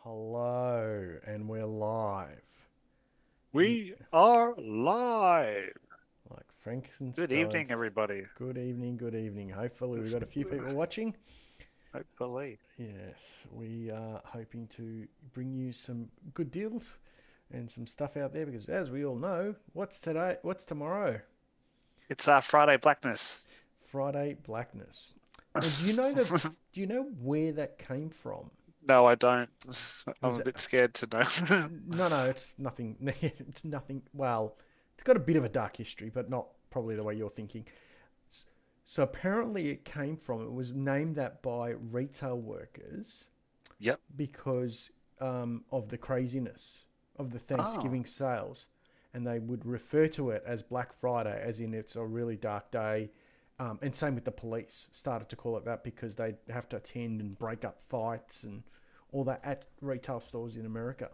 Hello, and we're live. You, We are live. like Good evening, Frankenstein's. everybody. Good evening, good evening. Hopefully, we've It's- got a few people watching. Hopefully. Yes, we are hoping to bring you some good deals and some stuff out there because, as we all know, what's today? What's tomorrow? It's Friday Blackness. Friday Blackness. Now, do you know the? Do you know where that came from? No, I don't. It I'm was a bit scared to know. no, it's nothing. It's nothing. Well, it's got a bit of a dark history, but not probably the way you're thinking. So apparently it was named that by retail workers Yep. because of the craziness of the Oh, Thanksgiving sales. And they would refer to it as Black Friday, as in it's a really dark day. And same with the police, started to call it that because they'd have to attend and break up fights and all that at retail stores in America.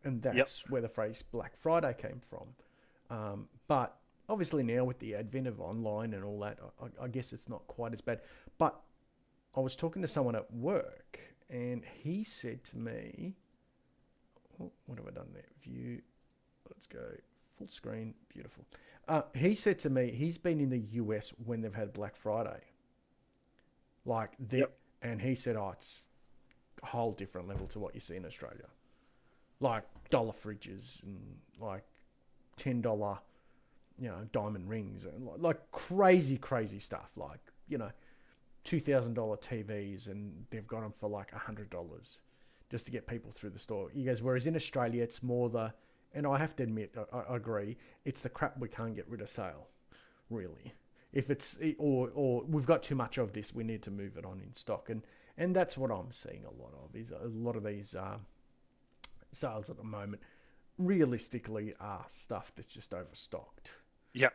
And yep. that's where the phrase Black Friday came from. But obviously now with the advent of online and all that, I guess it's not quite as bad. But I was talking to someone at work, and he said to me, oh, "What have I done there? View. Let's go full screen. Beautiful." He said to me he's been in the US when they've had Black Friday, like the, Yep. and he said, "Oh, it's a whole different level to what you see in Australia, like dollar fridges and like $10 diamond rings and like crazy, crazy stuff. Like, $2,000 TVs, and they've got them for like $100 just to get people through the store. He goes, whereas in Australia, it's more the, and I have to admit, I agree, it's the crap we can't get rid of sale, really. If it's, or we've got too much of this, we need to move it on in stock. And that's what I'm seeing a lot of, is a lot of these sales at the moment realistically are stuff that's just overstocked. Yep.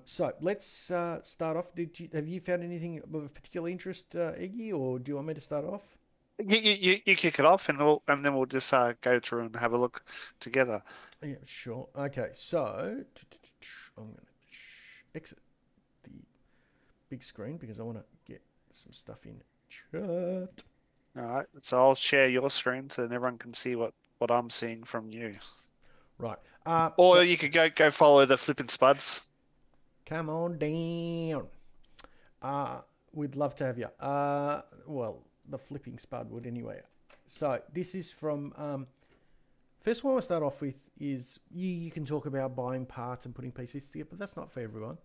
So let's start off. Have you found anything of particular interest, Iggy, or do you want me to start off? You kick it off, and then we'll just go through and have a look together. Yeah, sure. Okay, so I'm going to exit the big screen because I want to get some stuff in chat. All right. So I'll share your screen so then everyone can see what I'm seeing from you. Right. Or you could go follow the flipping spuds. Come on down. Uh, we'd love to have you. Well, the flipping spud would anyway. So this is from first one I start off with is you can talk about buying parts and putting PCs together, but that's not for everyone.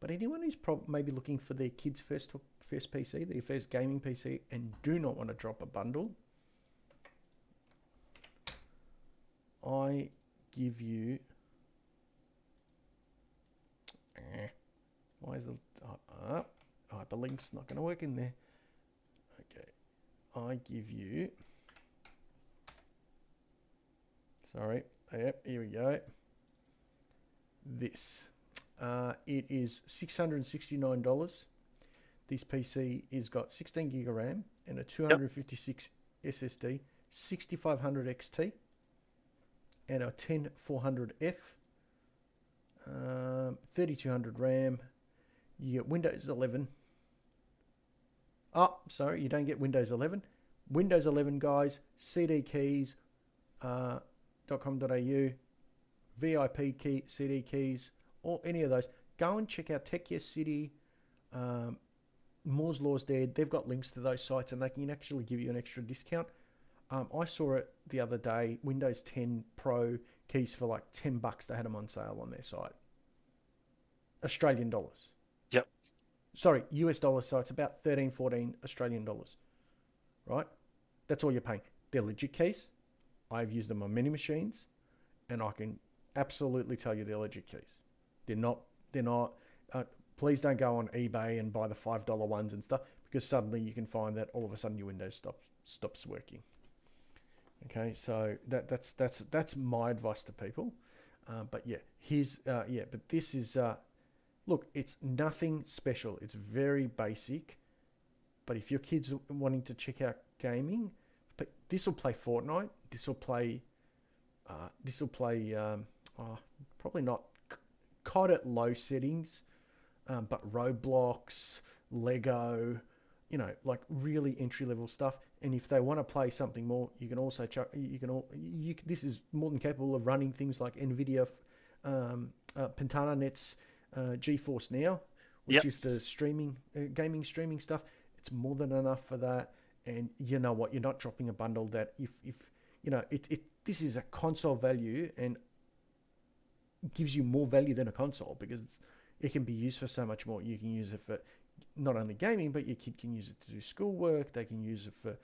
But anyone who's maybe looking for their kids' first PC, their first gaming PC, and do not want to drop a bundle, I give you. Why is the hyperlink's not going to work in there? Okay, I give you. Sorry. Yep, here we go. This. It is $669. This PC is got 16 gig of RAM and a Yep. 256 SSD, 6500 XT, and a 10400F, 3200 RAM. You get Windows 11. Oh, sorry, you don't get Windows 11. Windows 11, guys, CD keys, .com.au, VIP key, CD keys, or any of those. Go and check out Tech Yes City, um, Moore's Law's Dead. They've got links to those sites and they can actually give you an extra discount. I saw it the other day. Windows 10 Pro keys for like $10. They had them on sale on their site. Australian dollars. Yep. Sorry, US dollars. So it's about 13, 14 Australian dollars, right? That's all you're paying. They're legit keys. I've used them on many machines, and I can absolutely tell you they're legit keys. They're not. They're not. Please don't go on eBay and buy the $5 ones and stuff because suddenly you can find that all of a sudden your Windows stops working. Okay, so that's my advice to people. But yeah, but this is look, it's nothing special. It's very basic. But if your kids are wanting to check out gaming, but this will play Fortnite. This will play. This will play. Oh, probably not COD at low settings, but Roblox, Lego. like really entry level stuff. And if they want to play something more, you can also this is more than capable of running things like Nvidia Pentana Net's GeForce Now, which Yep. is the streaming gaming streaming stuff. It's more than enough for that. And you know what? You're not dropping a bundle that if this is a console value and gives you more value than a console because it can be used for so much more. You can use it for not only gaming, but your kid can use it to do schoolwork. They can use it for,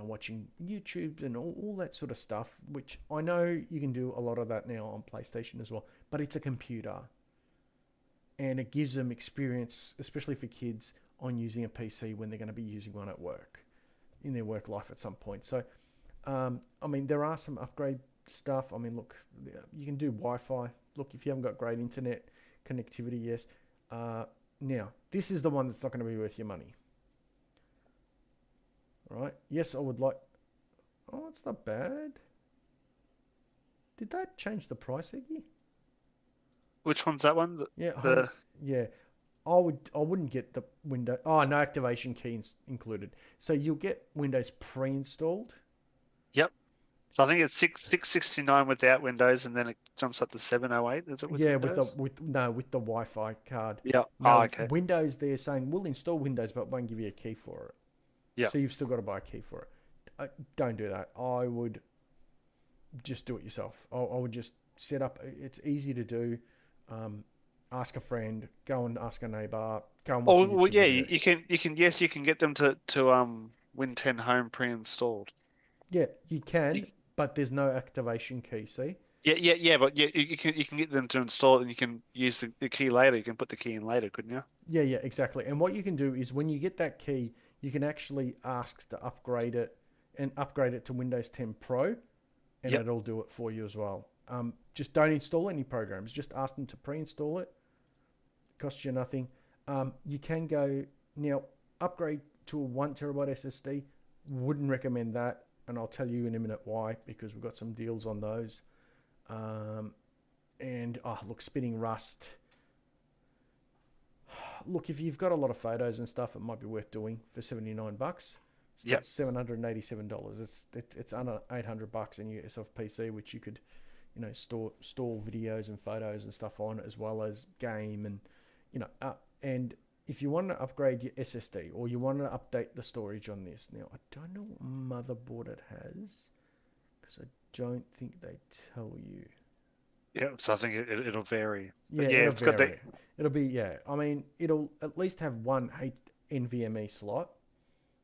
watching YouTube and all that sort of stuff, which I know you can do a lot of that now on PlayStation as well, but it's a computer and it gives them experience, especially for kids, on using a PC when they're going to be using one at work, in their work life at some point. So, I mean, there are some upgrade stuff. I mean, look, you can do Wi-Fi. Look, if you haven't got great internet connectivity, yes. Now, this is the one that's not going to be worth your money. Right? Yes, I would like... Oh, it's not bad. Did that change the price, Eggy? Which one's that one? Yeah, 100, The yeah. I wouldn't get the window. Oh, no activation key included. So you'll get Windows pre-installed. Yep. So I think it's 669 without Windows, and then it jumps up to 708. Is it with Yeah, Windows? with the Wi-Fi card. Yeah. Oh, No, okay. Windows. They're saying we'll install Windows, but won't give you a key for it. Yeah. So you've still got to buy a key for it. Don't do that. I would just do it yourself. I would just set up. It's easy to do. Ask a friend. Go and ask a neighbor. Go and watch a Oh, well, YouTube yeah. video. You can get them to Win 10 Home pre-installed. Yeah, you You, can, but there's no activation key. See? yeah. But yeah, you can get them to install it, and you can use the key later. You can put the key in later, couldn't you? Yeah, exactly. And what you can do is when you get that key, you can actually ask to upgrade it and upgrade it to Windows 10 Pro, and Yep. it'll do it for you as well. Just don't install any programs. Just ask them to pre-install it. Costs you nothing. You can go now upgrade to a 1 terabyte SSD. Wouldn't recommend that, and I'll tell you in a minute why because we've got some deals on those. And look, spinning Rust. Look, if you've got a lot of photos and stuff, it might be worth doing for $79. Still Yep. $787. It's under $800, and you get yourself a PC which you could, store videos and photos and stuff on as well as game and if you want to upgrade your SSD or you want to update the storage on this, now I don't know what motherboard it has because I don't think they tell you. Yeah. So I think it'll vary. Yeah, But yeah, it'll it's got the vary. It'll be I mean, it'll at least have one NVMe slot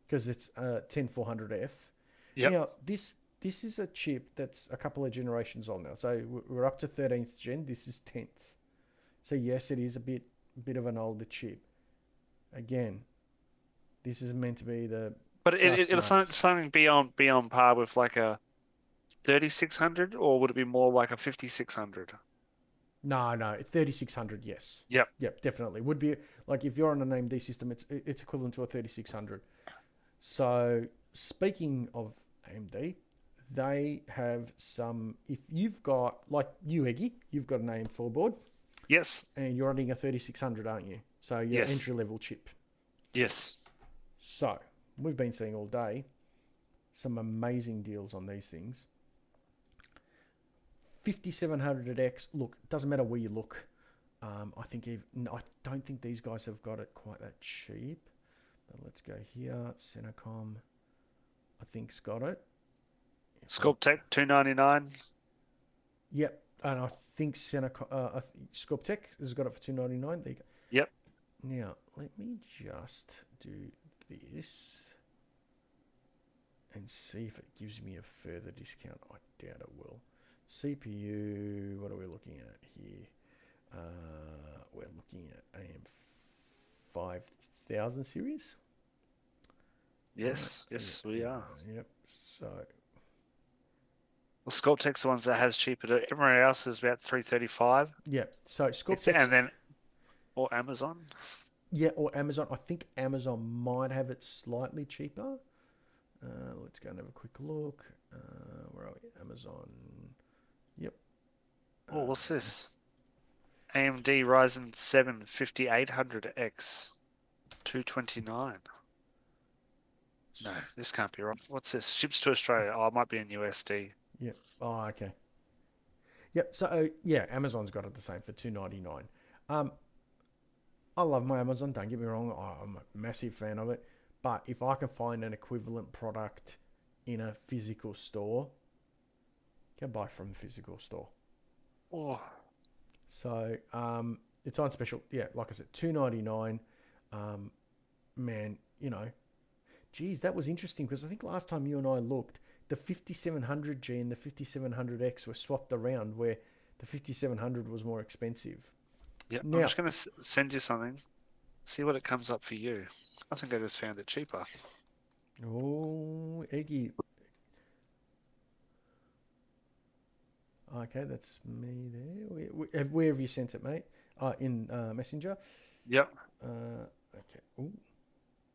because it's 10400F. Yep. Now, this is a chip that's a couple of generations old now. So we're up to 13th gen. This is 10th. So yes, it is a bit of an older chip. Again, this is meant to be the But nuts it'll nuts. something be on par with like a 3600, or would it be more like a 5600? No, 3600. Yes, Yep. yep, definitely would be like if you're on an AMD system, it's equivalent to a 3600. So speaking of AMD, they have some. If you've got like you, Eggy, you've got an AM4 board, Yes. and you're running a 3600, aren't you? So your Yes. entry level chip. Yes. So we've been seeing all day some amazing deals on these things. 5700X. Look, doesn't matter where you look. I think I don't think these guys have got it quite that cheap. But let's go here. Centacom, I think's got it. Sculptec 299. Yep, and I think Sculptec has got it for $299. There you go. Yep. Now let me just do this and see if it gives me a further discount. I doubt it will. CPU, what are we looking at here? We're looking at AM5000 series. Yes. Right. Yes, we are. Yep. So Well, Sculptec's the ones that has cheaper. Everyone else is about 335. yeah. So Sculptex, And then or Amazon. yeah, or Amazon. I think Amazon might have it slightly cheaper. Let's go and have a quick look. Where are we? Amazon. Yep. Oh, what's this? AMD Ryzen 7 5800X 229. No, this can't be right. What's this? Ships to Australia. Oh, it might be in USD. Yeah. Oh, okay. Yep. So Amazon's got it the same for $2.99. Um, I love my Amazon. Don't get me wrong. I'm a massive fan of it. But if I can find an equivalent product in a physical store, go buy from the physical store. Oh, So it's on special. Yeah, like I said, $2.99. Man, geez, that was interesting because I think last time you and I looked, the 5700G and the 5700X were swapped around where the 5700 was more expensive. yeah. I'm Now, just gonna send you something. See what it comes up for you. I think I just found it cheaper. oh, Eggy. Okay, that's me there. Where have you sent it, mate? In Messenger. Yep. Okay. Ooh,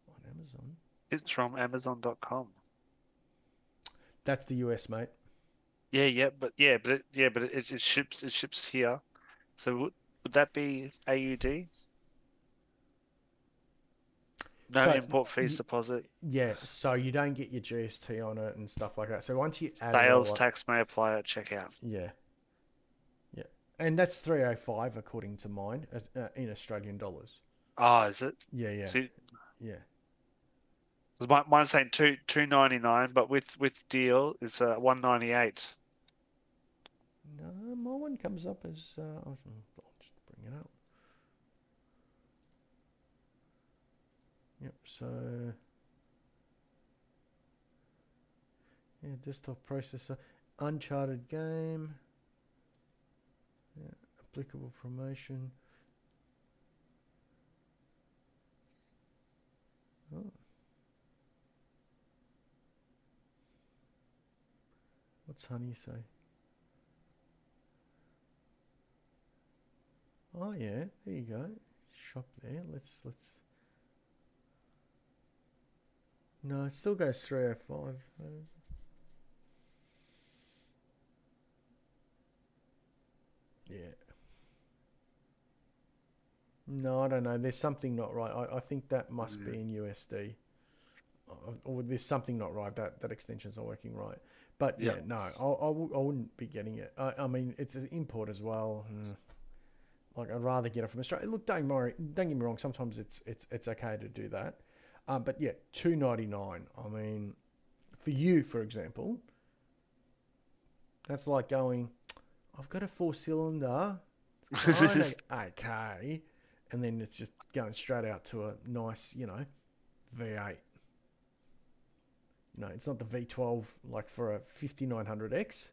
on Amazon. It's from Amazon.com. That's the US, mate. But it ships here. So would that be AUD? No So, import fees deposit. yeah, so you don't get your GST on it and stuff like that. So once you add it Sales all up, tax may apply at checkout. yeah, yeah. And that's 305 according to mine in Australian dollars. Oh, is it? Yeah, yeah, See, yeah. 'cause mine's saying 299, but with deal it's 198. No, my one comes up as, I'll just bring it up. Yep, so, yeah, desktop processor, uncharted game, yeah, applicable promotion. Oh. What's Honey say? Oh yeah, there you go. Shop there. Let's. No, it still goes 305. Yeah. No, I don't know. There's something not right. I think that must be in USD. Or there's something not right. That extension's not working right. But yeah, Yep. no, I wouldn't be getting it. I mean, it's an import as well. Like I'd rather get it from Australia. Look, don't get me wrong. Sometimes it's okay to do that. But yeah, $2.99. I mean, for you, for example, that's like going, I've got a 4-cylinder. It's kind of okay, and then it's just going straight out to a nice, V8. It's not the V12 like for a 5900X,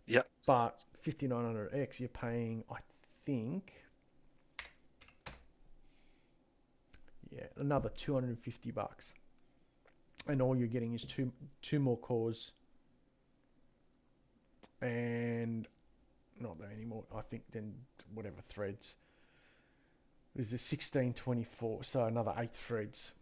Yep. but 5900X you're paying, I think, yeah, another $250, and all you're getting is two more cores, and not that anymore. I think then whatever threads is the 1624, so another 8 threads.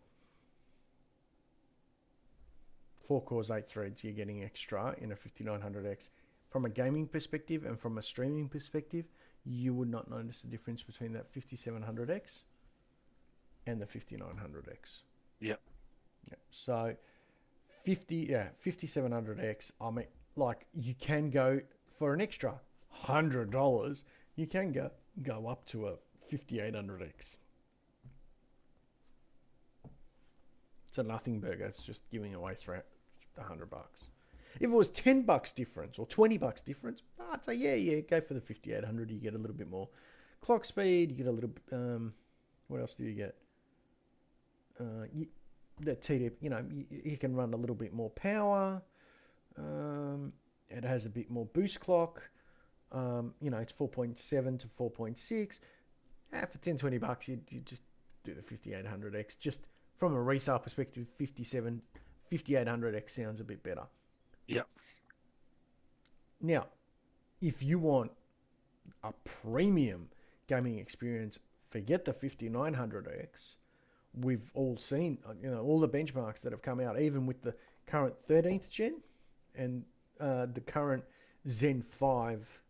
4 cores, 8 threads. You're getting extra in a 5900X. From a gaming perspective and from a streaming perspective, you would not notice the difference between that 5700X and the 5900X. Yep. Yeah. So 5700X. I mean, like you can go for an extra $100. You can go up to a 5800X. It's a nothing burger. It's just giving away $100. If it was $10 difference or $20 difference, I'd say yeah, go for the 5800. You get a little bit more clock speed. You get a little. What else do you get? The TDP. You can run a little bit more power. It has a bit more boost clock. It's 4.7 to 4.6. For $10-$20, you just do the 5800X. Just from a resale perspective, 5800X sounds a bit better. Yep. Now, if you want a premium gaming experience, forget the 5900X. We've all seen, all the benchmarks that have come out, even with the current 13th gen and the current Zen 5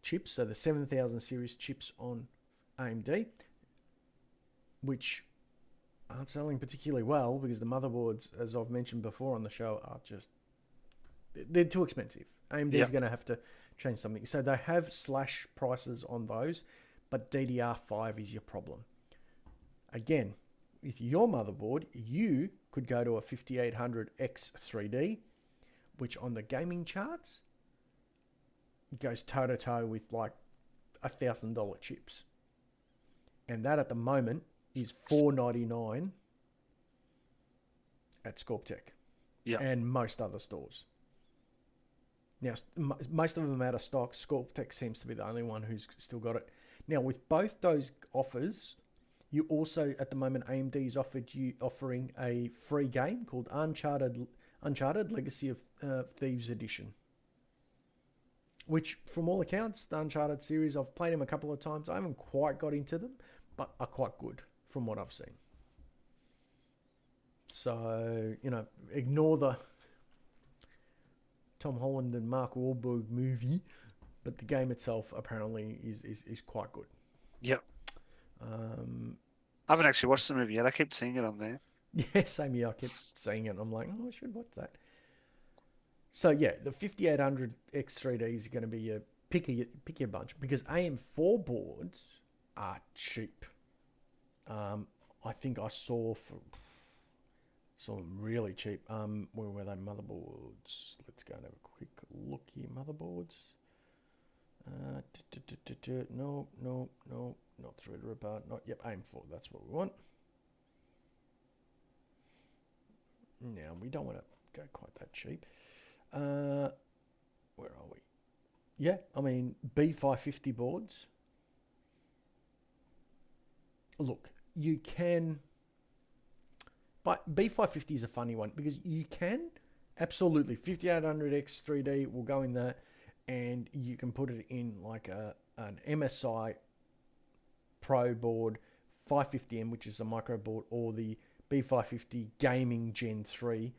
chips, so the 7000 series chips on AMD, which aren't selling particularly well because the motherboards, as I've mentioned before on the show, are just they're too expensive. AMD's Yep. going to have to change something. So they have slash prices on those, but DDR5 is your problem. Again, with your motherboard, you could go to a 5800X3D, which on the gaming charts goes toe to toe with like $1,000 chips, and that at the moment is $499 at ScorpTech Yep. and most other stores. Now, most of them out of stock. ScorpTech seems to be the only one who's still got it. Now, with both those offers, you also at the moment AMD is offering a free game called Uncharted Legacy of Thieves Edition, which from all accounts, the Uncharted series, I've played them a couple of times. I haven't quite got into them, but are quite good from what I've seen. So, ignore the Tom Holland and Mark Wahlberg movie, but the game itself apparently is quite good. Yep. Um, I haven't actually watched the movie yet. I keep seeing it on there. yeah, same here. I kept seeing it. And I'm like, oh, I should watch that. So yeah, the 5800 X3D is going to be your pick your bunch because AM4 boards are cheap. I think I saw them really cheap. Where were they? Motherboards. Let's go and have a quick look here. Motherboards. No, not Threadripper. Not yep. AM4. That's what we want. Now we don't want to go quite that cheap. Where are we? Yeah, I mean B550 boards. Look, you can, but B550 is a funny one because you can absolutely 5800X 3D will go in there, and you can put it in like an MSI Pro board 550M, which is a micro board, or the B550 Gaming Gen 3.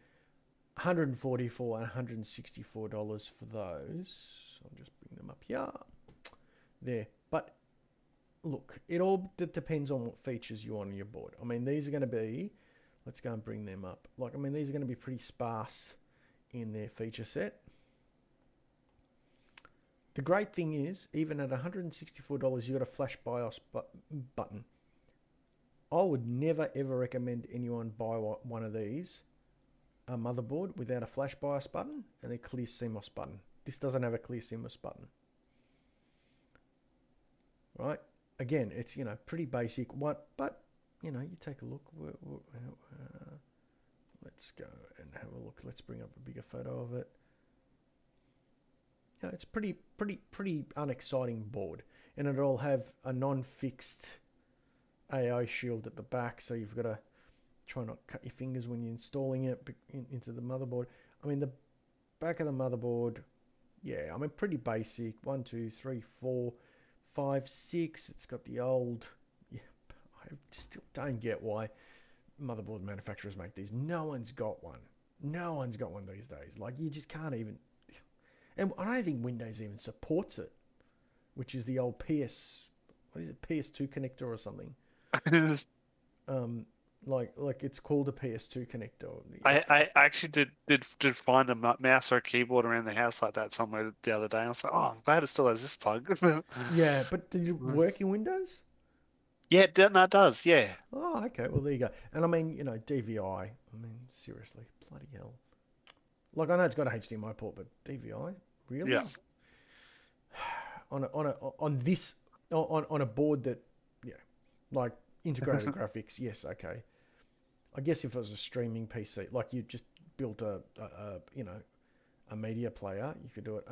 $144 and $164 for those. I'll just bring them up here. There. But look, it all depends on what features you want on your board. I mean, these are going to be, let's go and bring them up. These are going to be pretty sparse in their feature set. The great thing is, even at $164, you got a flash BIOS button. I would never ever recommend anyone buy one of these, a motherboard, without a flash BIOS button and a clear CMOS button. This doesn't have a clear CMOS button. Right? Again, it's, pretty basic one, but, you take a look. Let's go and have a look. Let's bring up a bigger photo of it. It's a pretty unexciting board, and it'll have a non-fixed AO shield at the back, so you've got to try not cut your fingers when you're installing it into the motherboard. I mean, the back of the motherboard, yeah, I mean, pretty basic. 1, 2, 3, 4, 5, 6. It's got the old, yeah, I still don't get why motherboard manufacturers make these. No one's got one. No one's got one these days. Like, you just can't even, and I don't think Windows even supports it, which is the old PS2 connector or something. Like it's called a PS2 connector. I actually did find a mouse or a keyboard around the house like that somewhere the other day. And I was like, oh, I'm glad it still has this plug. Yeah, but did it work in Windows? Yeah, no, it does. Yeah. Oh, okay. Well, there you go. And I mean, DVI. I mean, seriously, bloody hell. Like, I know it's got a HDMI port, but DVI, really? Yeah. On a board that, yeah, like integrated graphics. Yes, okay. I guess if it was a streaming PC, like you just built a media player, you could do it.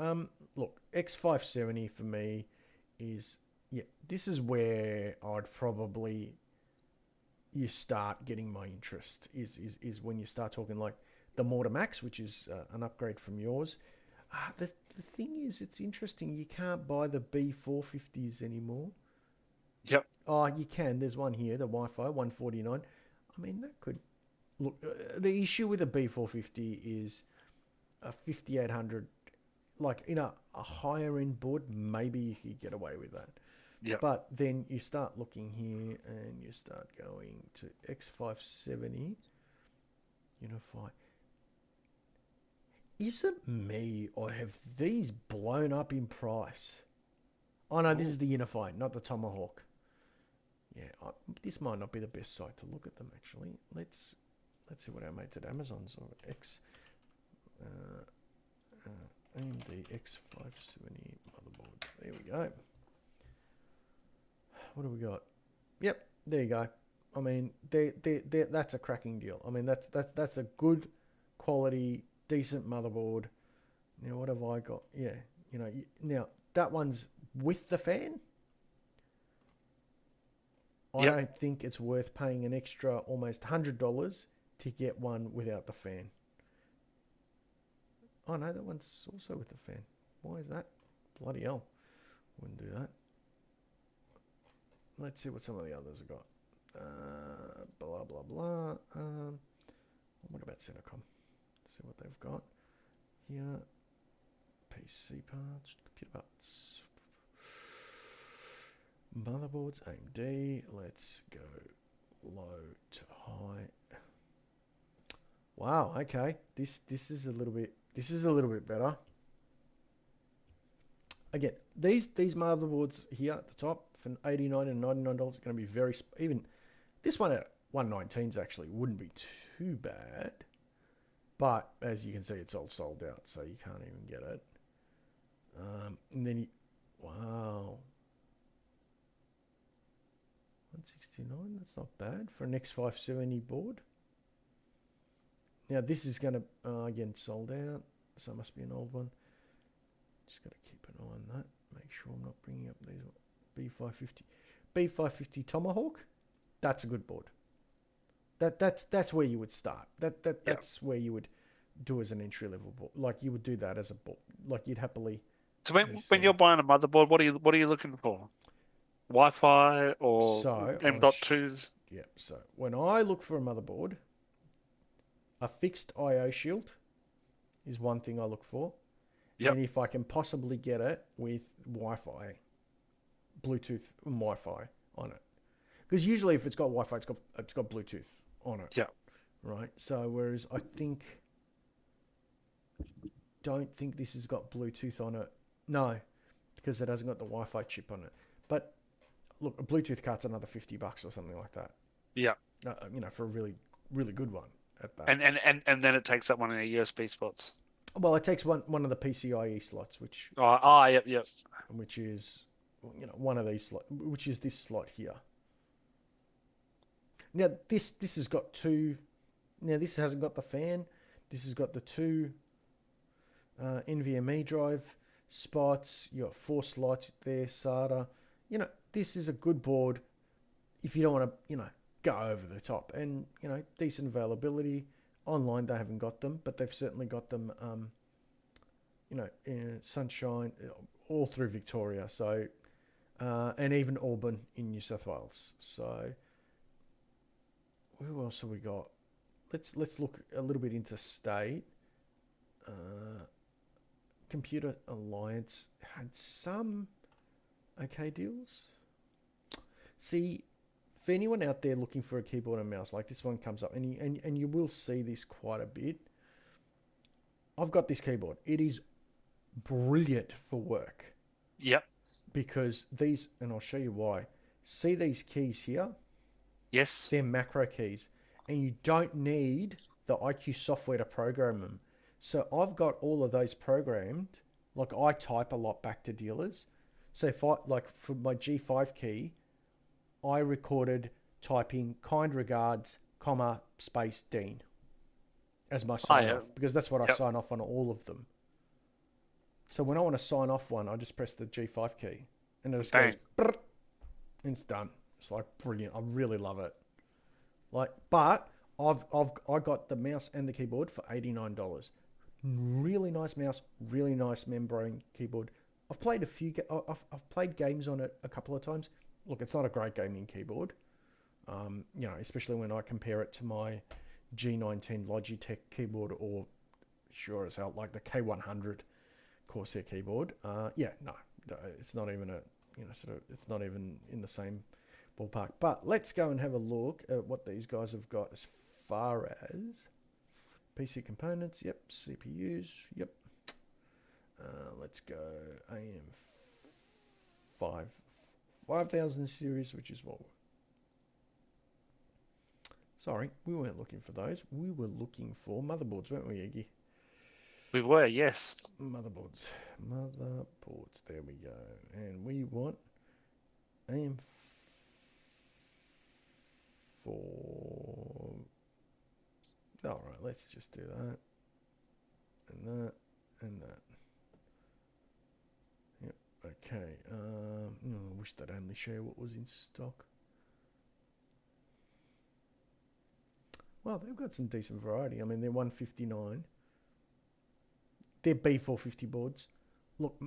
Look, X570 for me is, yeah, this is where I'd probably, you start getting my interest is when you start talking like the Mortar Max, which is an upgrade from yours. The thing is, it's interesting. You can't buy the B450s anymore. Yep. Oh, you can. There's one here, the Wi-Fi 149. I mean, that could look. The issue with a B450 is a 5800. Like in a higher end board, maybe you could get away with that. Yep. But then you start looking here and you start going to X570 Unify. Is it me or have these blown up in price? Oh no, this Ooh. is the Unify, not the Tomahawk. Yeah, this might not be the best site to look at them actually. Let's see what our mates at Amazon's or AMD X570 motherboard. There we go. What do we got? Yep, there you go. I mean, that's a cracking deal. I mean, that's a good quality, decent motherboard. Now, what have I got? Yeah, now that one's with the fan. I Yep. don't think it's worth paying an extra almost $100 to get one without the fan. Oh no, that one's also with the fan. Why is that? Bloody hell. Wouldn't do that. Let's see what some of the others have got. Blah, blah, blah. What about Centacom? See what they've got here. PC parts, computer parts. Motherboards, AMD. Let's go low to high. Wow, okay. This is a little bit better. Again, these motherboards here at the top for $89 and $99 are going to be very even. This one at $119 actually wouldn't be too bad, but as you can see, it's all sold out, so you can't even get it. And then wow, 169. That's not bad for an X570 board. Now this is going to again sold out, so it must be an old one. Just got to keep an eye on that. Make sure I'm not bringing up these B550 Tomahawk. That's a good board. That's where you would start. That's where you would do as an entry level board. Like you would do that as a board. Like you'd happily. So when you're buying a motherboard, what are you looking for? Wi-Fi or So M.2s? yeah. So when I look for a motherboard, a fixed I/O shield is one thing I look for. Yep. And if I can possibly get it with Wi-Fi, Bluetooth and Wi-Fi on it, because usually if it's got Wi-Fi, it's got Bluetooth on it. Yeah. Right. So whereas I don't think this has got Bluetooth on it. No, because it hasn't got the Wi-Fi chip on it. But look, a Bluetooth card's another $50 or something like that. Yeah. For a really, really good one at that. And then it takes up one of the USB spots. Well, it takes one of the PCIe slots, which Yep. which is one of these slots, which is this slot here. Now this has got two. Now this hasn't got the fan. This has got the two NVMe drive spots. You got 4 slots there, SATA. This is a good board if you don't want to go over the top, and decent availability. Online they haven't got them, but they've certainly got them in Sunshine all through Victoria, so and even Auburn in New South Wales. So who else have we got? Let's look a little bit into state. Computer Alliance had some okay deals. See, for anyone out there looking for a keyboard and mouse, like this one comes up, and you will see this quite a bit. I've got this keyboard. It is brilliant for work. Yep. Because these, and I'll show you why. See these keys here? Yes. They're macro keys, and you don't need the IQ software to program them. So I've got all of those programmed. Like I type a lot back to dealers. So if I, like for my G5 key, I recorded typing kind regards, comma, space, Dean as my sign off, because that's what I sign off on all of them. So when I want to sign off one, I just press the G5 key and it just goes, and it's done. It's like brilliant. I really love it. But I got the mouse and the keyboard for $89. Really nice mouse, really nice membrane keyboard. I've played I've played games on it a couple of times. Look, it's not a great gaming keyboard, especially when I compare it to my G19 Logitech keyboard, or sure as hell like the K100 Corsair keyboard. No, it's not even sort of, it's not even in the same ballpark. But let's go and have a look at what these guys have got as far as PC components. Yep, CPUs. Yep. Let's go AM 5000 series, which is what. Sorry, we weren't looking for those. We were looking for motherboards, weren't we, Iggy? We were, yes. Motherboards. There we go. And we want AM4. All right, let's just do that. And that. And that. Yep, okay. I wish they'd only show what was in stock. Well, they've got some decent variety. I mean, they're 159. They're B450 boards. Look,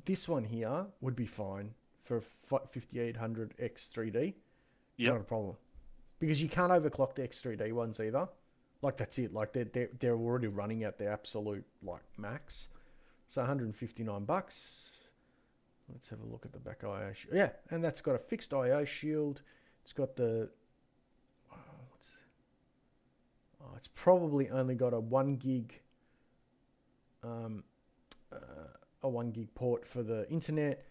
this one here would be fine for 5800 X3D. Yep. Not a problem. Because you can't overclock the X3D ones either. Like, that's it. Like, they're already running at their absolute, like, max. So $159. Let's have a look at the back IO shield. Yeah, and that's got a fixed IO shield. It's got the... it's probably only got a 1 gig... a 1 gig port for the internet,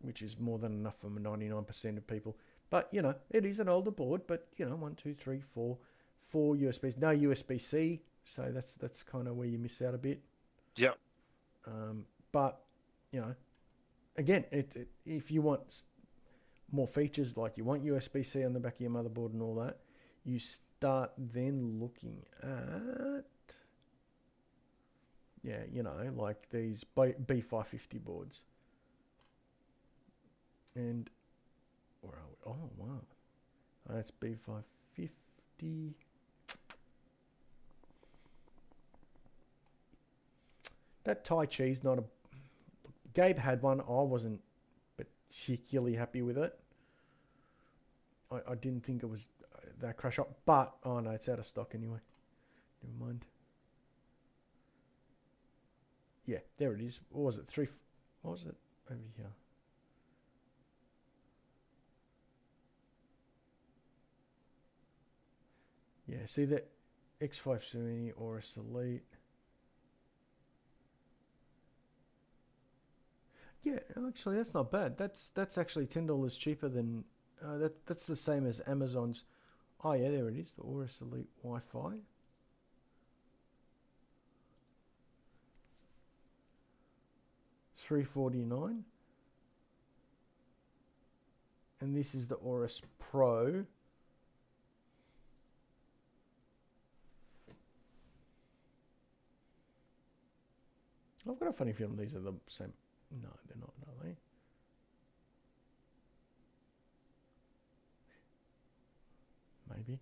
which is more than enough for 99% of people. But, it is an older board, but, 1, 2, 3, 4 USBs. No USB-C, so that's kind of where you miss out a bit. Yep. But, again, if you want more features, like you want USB-C on the back of your motherboard and all that, you start then looking at... Yeah, like these B550 boards. And where are we? Oh, wow. That's B550. That Tai Chi's not a... Gabe had one. I wasn't particularly happy with it. I didn't think it was that crash up. But, oh no, it's out of stock anyway. Never mind. Yeah, there it is. What was it? What was it over here? Yeah, see that X570 Aorus Elite. Yeah, actually, that's not bad. That's actually $10 cheaper than that's the same as Amazon's. Oh yeah, there it is. The Aorus Elite Wi-Fi. $349, and this is the Aorus Pro. I've got a funny feeling these are the same. No, they're not, are they? Maybe.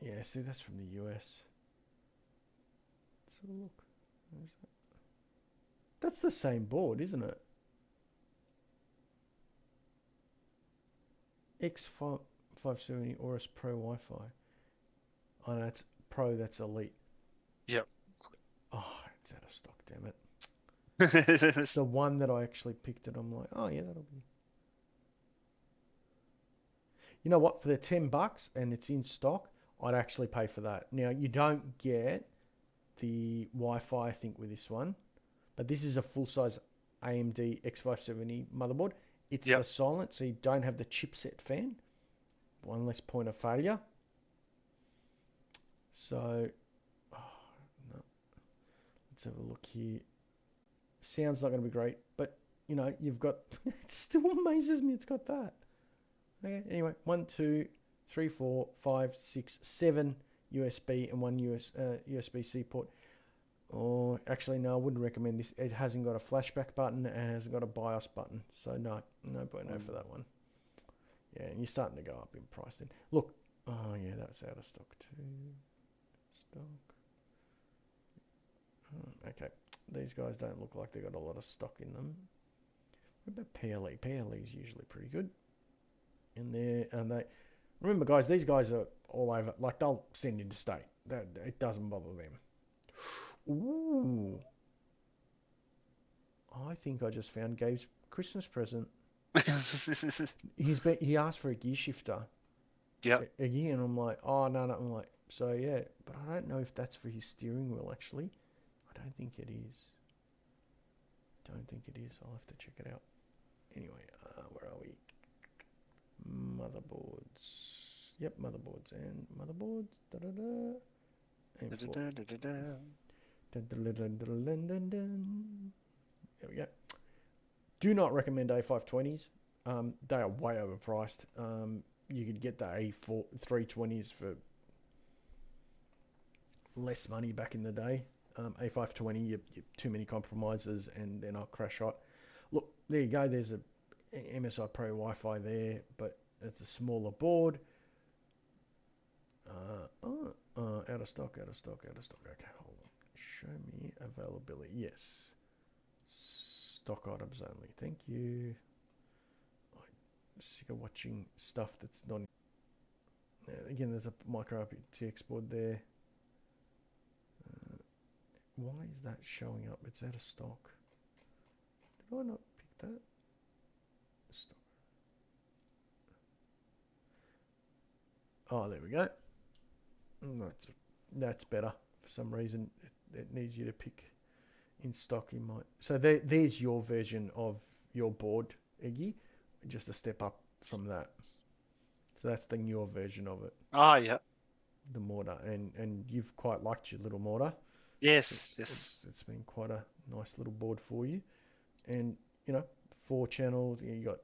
Yeah, see, that's from the US. Let's have a look. Where's that? That's the same board, isn't it? X570 Aorus Pro Wi-Fi. Oh no, that's Pro, that's Elite. Yep. Oh, it's out of stock, damn it. The one that I actually picked it, I'm like, oh yeah, that'll be... You know what? For the $10 and it's in stock, I'd actually pay for that. Now, you don't get the Wi-Fi, I think, with this one. But this is a full-size AMD X570 motherboard. It's the silent, so you don't have the chipset fan. One less point of failure. So, no. Let's have a look here. Sound's not going to be great, but, you've got... It still amazes me it's got that. Okay, anyway, 1, 2, 3, 4, 5, 6, 7 USB and one USB-C port. Oh, actually, no, I wouldn't recommend this. It hasn't got a flashback button and it hasn't got a BIOS button. So, no bueno for that one. Yeah, and you're starting to go up in price then. Look, oh, yeah, that's out of stock too. Okay, these guys don't look like they've got a lot of stock in them. What about PLE? PLE is usually pretty good. And they remember, guys, these guys are all over. Like, they'll send interstate. It doesn't bother them. Ooh. I think I just found Gabe's Christmas present. He asked for a gear shifter, Yep. a gear, and I'm like, oh no, no. I'm like, so yeah, but I don't know if that's for his steering wheel. Actually, I don't think it is. Don't think it is. I'll have to check it out. Anyway, where are we? Motherboards. Yep, motherboards and motherboards. Da da da. And four. Dun, dun, dun, dun, dun, dun, dun, dun. There we go. Do not recommend A520s. They are way overpriced. You could get the A320s for less money back in the day. A520, you too many compromises and they're not crash hot. Look, there you go. There's a MSI Pro Wi-Fi there, but it's a smaller board. Out of stock, out of stock, out of stock. Okay, hold on. Show me availability. Yes. Stock items only. Thank you. I'm sick of watching stuff that's not... Again, there's a micro RTX board there. Why is that showing up? It's out of stock. Did I not pick that? Stock. Oh, there we go. That's better. For some reason, it needs you to pick in stock. You might. So there's your version of your board, Eggy. Just a step up from that. So that's the newer version of it. Oh, yeah. The mortar, and you've quite liked your little mortar. Yes, yes. It's been quite a nice little board for you, and 4 channels. You got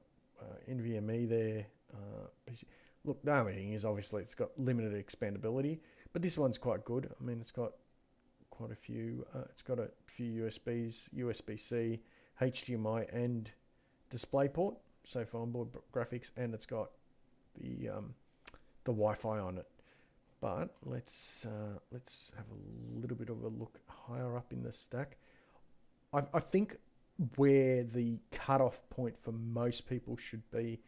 NVMe there. PC. Look, the only thing is obviously it's got limited expandability, but this one's quite good. I mean, it's got quite a few. It's got a few USBs, USB-C, HDMI, and DisplayPort. So for onboard graphics, and it's got the Wi-Fi on it. But let's have a little bit of a look higher up in the stack. I think where the cutoff point for most people should be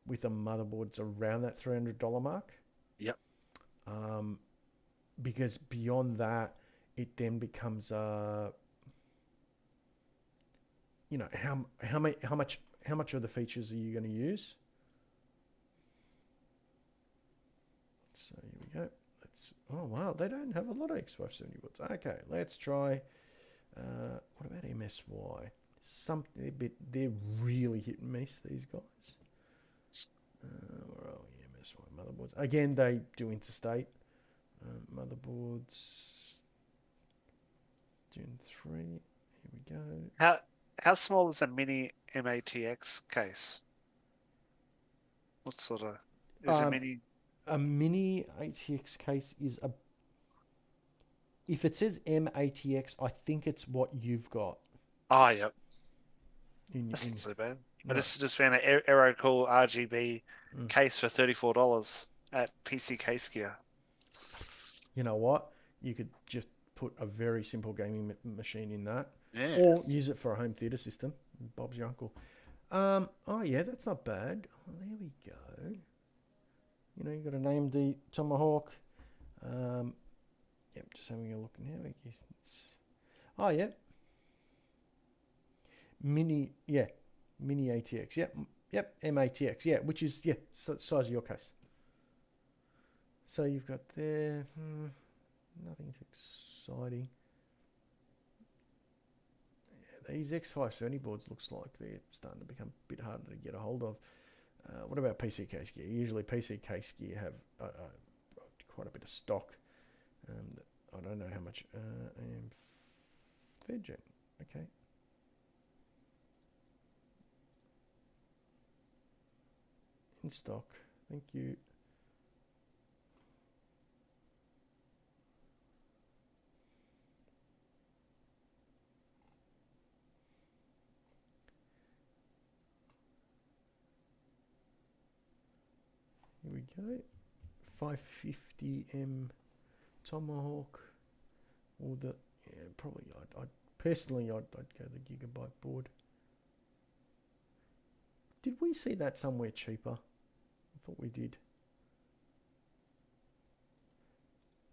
with a motherboard's around that $300 mark. Yep. Because beyond that, it then becomes how much of the features are you going to use? So here we go. Oh wow, they don't have a lot of X570 boards. Okay, let's try. What about MSY? Something a bit. They're really hit and miss, these guys. Where are we? MSY motherboards. Again, they do interstate motherboards. Gen 3. Here we go. How small is a mini MATX case? What sort of is a mini? A mini ATX case is a... If it says MATX, I think it's what you've got. Oh, yep. That's not so bad. No. I just found an AeroCool RGB case for $34 at PC Case Gear. You know what? You could just put a very simple gaming machine in that. Yeah. Or use it for a home theatre system. Bob's your uncle. Oh, yeah, that's not bad. Oh, there we go. You've got an AMD Tomahawk. Yep, just having a look now. Oh, yeah. Mini ATX. Yep, MATX. Yeah, which is, size of your case. So you've got there, nothing's exciting. Yeah, these X570 boards looks like they're starting to become a bit harder to get a hold of. What about PC Case Gear? Usually PC Case Gear have quite a bit of stock. I don't know how much. Third gen. Okay. In stock. Thank you. Here we go. 550M Tomahawk. Or the probably I'd personally I'd go the gigabyte board. Did we see that somewhere cheaper? I thought we did.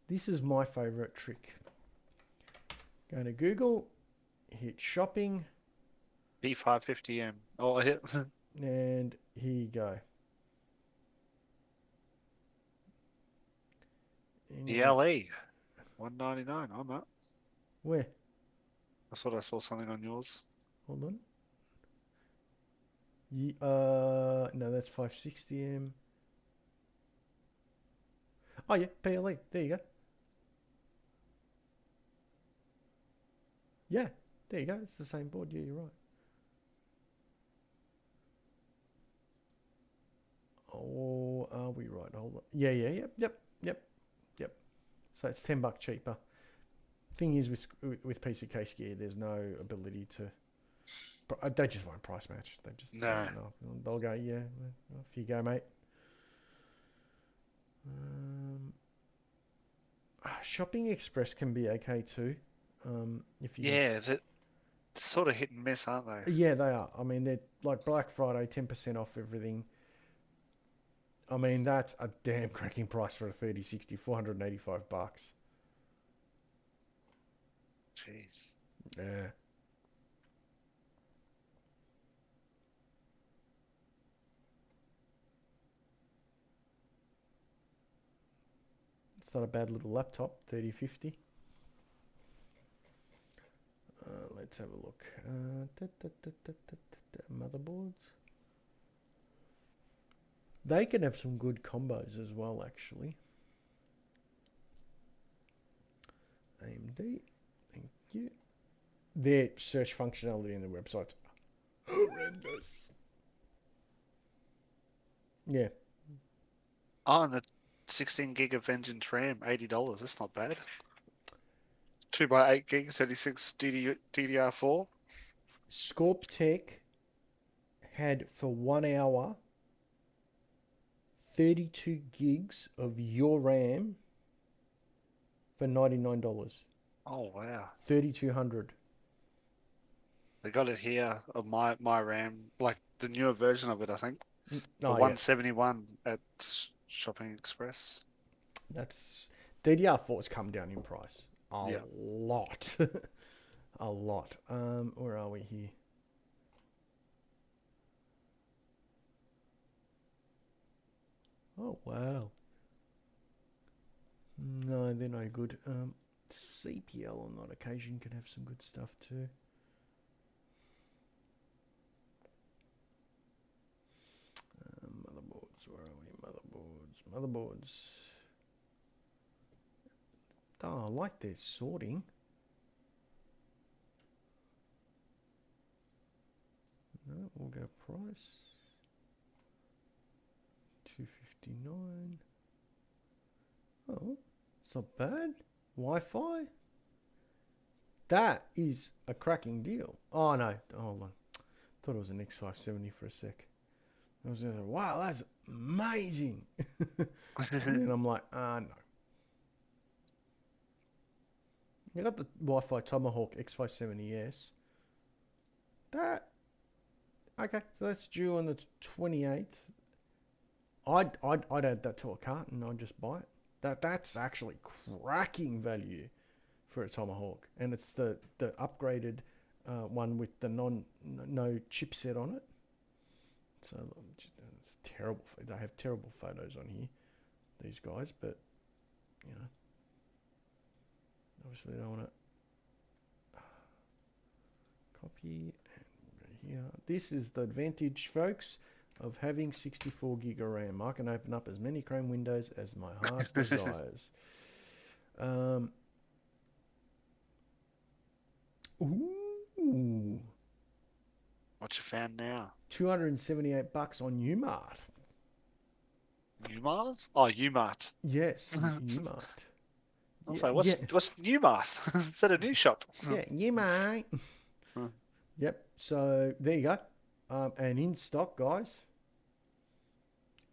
This is my favorite trick. Go to Google, hit shopping. P550M. Oh, hit. And here you go. ELE. 199 on that. Where? I thought I saw something on yours. Hold on. No, that's 560M. Oh yeah, PLE. There you go. Yeah, there you go. It's the same board. Yeah, you're right. Oh, are we right? Hold on. Yeah, yep. So it's $10 cheaper. Thing is, with PC case gear, there's no ability to. They just won't price match. They just No. They'll go, yeah, off you go, mate. Shopping Express can be okay too. If you is it sort of hit and miss, aren't they? Yeah, they are. I mean, they're like Black Friday, 10% off everything. I mean, that's a damn cracking price for a 3060, $485. Jeez. Yeah. It's not a bad little laptop, 3050. Let's have a look. Motherboards. They can have some good combos as well, actually. AMD, thank you. Their search functionality in the website's horrendous. Yeah. Oh, and the 16 gig of Vengeance RAM, $80. That's not bad. 2x8 gig, 36 DDR4. Scorp Tech had for 1 hour 32 gigs of your RAM for $99. Oh wow. 3200. They got it here of my RAM, like the newer version of it, I think. Oh, The yeah. 171 at Shopping Express. That's DDR4's come down in price a Yeah. lot. A lot. Where are we here? Oh wow. No, they're no good. CPL on that occasion can have some good stuff too. Motherboards, where are we? Motherboards. Oh, I like their sorting. No, we'll go price. $259. Oh, it's not bad. Wi-Fi. That is a cracking deal. Oh no, hold on. Thought it was an X570 for a sec. I was like, wow, that's amazing. And then I'm like, no. You got the Wi-Fi Tomahawk X570S. That okay? So that's due on the 28th. I'd add that to a cart and I'd just buy it. That's actually cracking value for a Tomahawk, and it's the upgraded one with the no chipset on it. So it's terrible. They have terrible photos on here, these guys, but you know, obviously they don't want to copy and here. This is the advantage, folks, of having 64 gig of RAM. I can open up as many Chrome windows as my heart desires. Ooh. What you found now? $278 on Umart. Umart? Oh, Umart. Yes, Umart. I was like, what's Umart? Is that a new shop? Yeah, Umart. Yep. So there you go. And in stock, guys.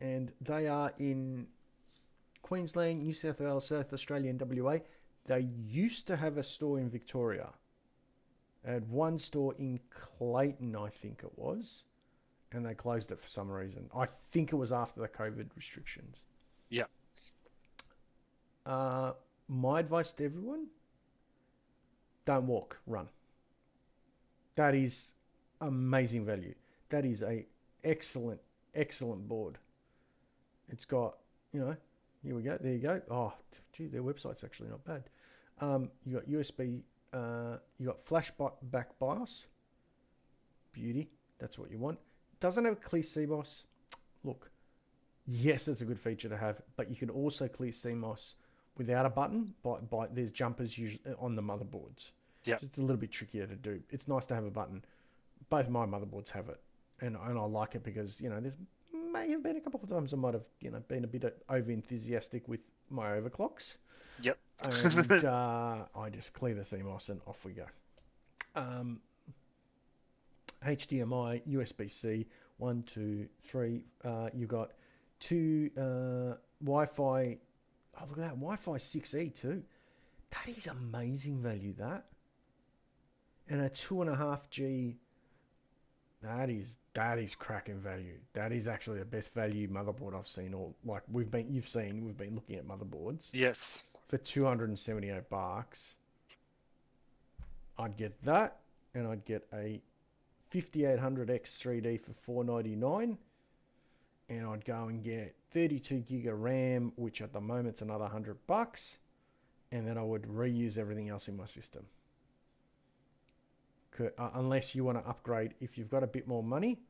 And they are in Queensland, New South Wales, South Australia, and WA. They used to have a store in Victoria. They had one store in Clayton, I think it was, and they closed it for some reason. I think it was after the COVID restrictions. Yeah. My advice to everyone, don't walk, run. That is amazing value. That is a excellent board. It's got, here we go. There you go. Oh, gee, their website's actually not bad. You got USB. You got back BIOS. Beauty. That's what you want. Doesn't have a clear CMOS. Look, yes, that's a good feature to have, but you can also clear CMOS without a button. By there's jumpers usually on the motherboards. Yeah, it's a little bit trickier to do. It's nice to have a button. Both my motherboards have it, and I like it because there's may have been a couple of times I might have been a bit over enthusiastic with my overclocks. Yep. And I just clear the CMOS and off we go. HDMI, USB-C, 1, 2, 3. You got 2 Wi-Fi. Oh, look at that. Wi-Fi 6E too. That is amazing value, that. And a 2.5G. That is cracking value. That is actually the best value motherboard I've seen. Or like we've been looking at motherboards. Yes. For $278. I'd get that, and I'd get a 5800X 3D for $499, and I'd go and get 32 gig of RAM, which at the moment's another $100, and then I would reuse everything else in my system. Unless you want to upgrade, if you've got a bit more money,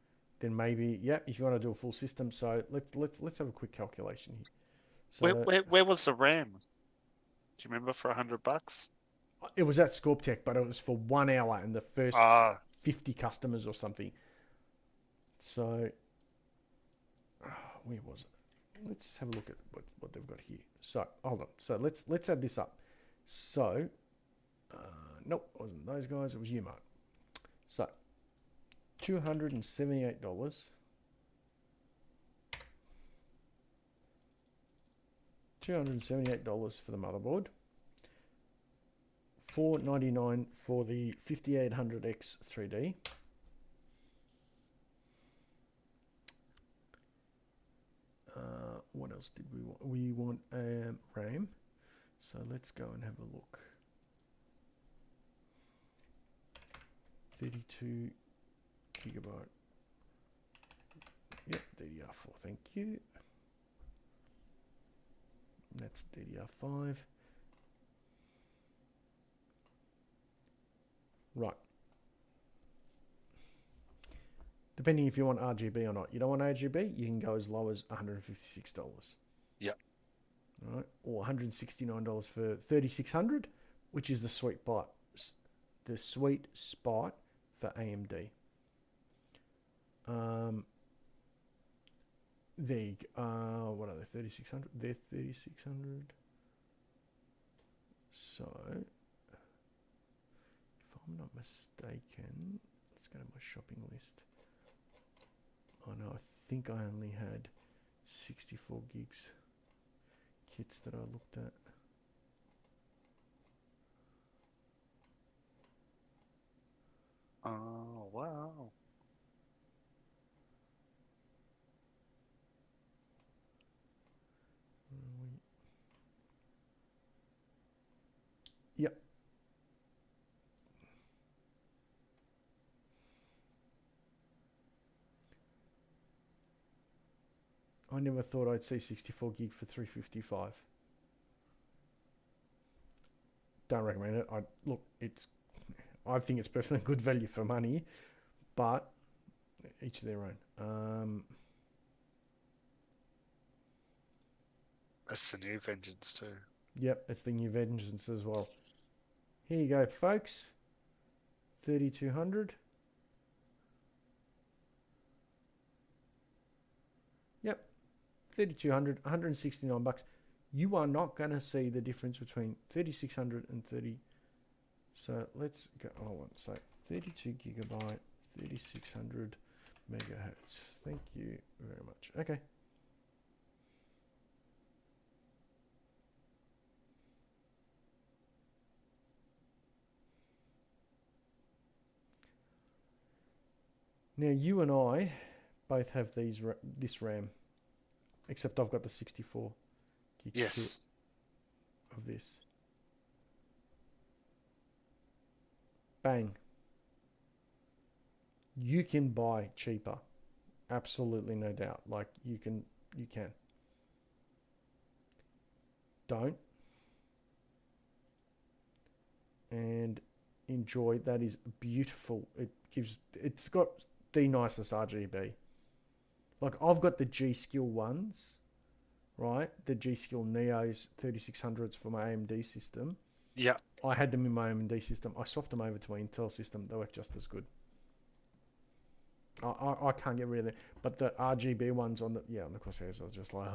then maybe if you want to do a full system. So let's have a quick calculation here. So where was the RAM? Do you remember, for $100? It was at ScorpTech, but it was for 1 hour and the first 50 customers or something. So where was it? Let's have a look at what they've got here. So hold on. So let's add this up. So nope, it wasn't those guys. It was you, Mark. So $278. $278 for the motherboard. $499 for the 5800X 3D. What else did we want? We want RAM. So let's go and have a look. 32 gigabyte. Yep, DDR4. Thank you. That's DDR5. Right. Depending if you want RGB or not. You don't want RGB, you can go as low as $156. Yep. All right. Or $169 for 3600, which is the sweet spot. The sweet spot for AMD. What are they? 3600. They're 3600. So, if I'm not mistaken, let's go to my shopping list. Oh no, I think I only had 64 gigs kits that I looked at. Oh, wow. Yep. I never thought I'd see 64 gig for $355. Don't recommend it. I think it's personally good value for money, but each their own. That's the new Vengeance too. Yep, it's the new Vengeance as well. Here you go, folks. 3200. Yep, 3200, $169. You are not going to see the difference between 3600 and 30. So let's go. Hold on. So 32 gigabyte, 3600 megahertz. Thank you very much. Okay. Now you and I both have this RAM, except I've got the 64 gig kit of this. Bang. You can buy cheaper. Absolutely no doubt. Like you can. Don't. And enjoy. That is beautiful. It's got the nicest RGB. Like I've got the G Skill ones, right? The G Skill Neos 3600s for my AMD system. Yeah. I had them in my AMD system. I swapped them over to my Intel system. They work just as good. I can't get rid of them. But the RGB ones on the crosshairs, I was just like,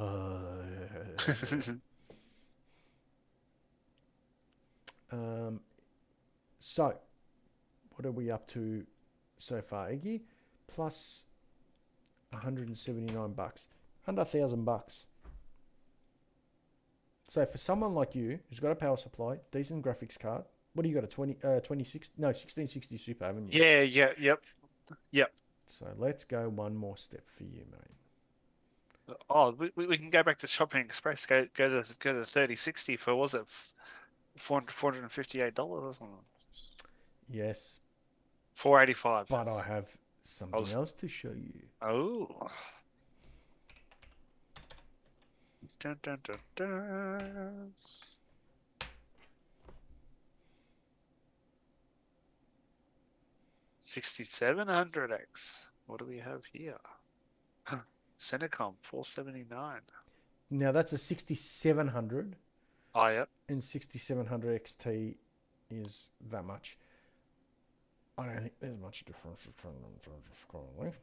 so what are we up to so far, Eggy? Plus $179, under $1,000. So for someone like you who's got a power supply, decent graphics card, what do you got? A 1660 Super, haven't you? Yeah. Yep. So let's go one more step for you, mate. Oh, we can go back to Shopping Express. Go to 3060 for, was it $458 or something? Yes. $485. But I have something else to show you. Oh. Dun, dun, dun, dun. $6,700X. What do we have here? Centacom 479. Now that's a 6700. Oh, yep. And 6700 XT is that much. I don't think there's much difference between them in terms of scrolling.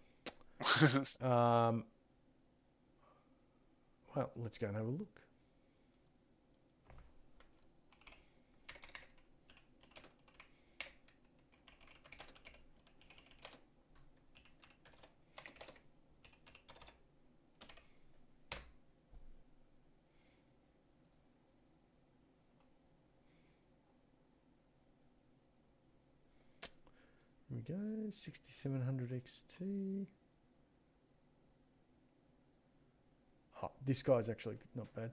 Well, let's go and have a look. Here we go, 6700 XT. Oh, this guy's actually not bad.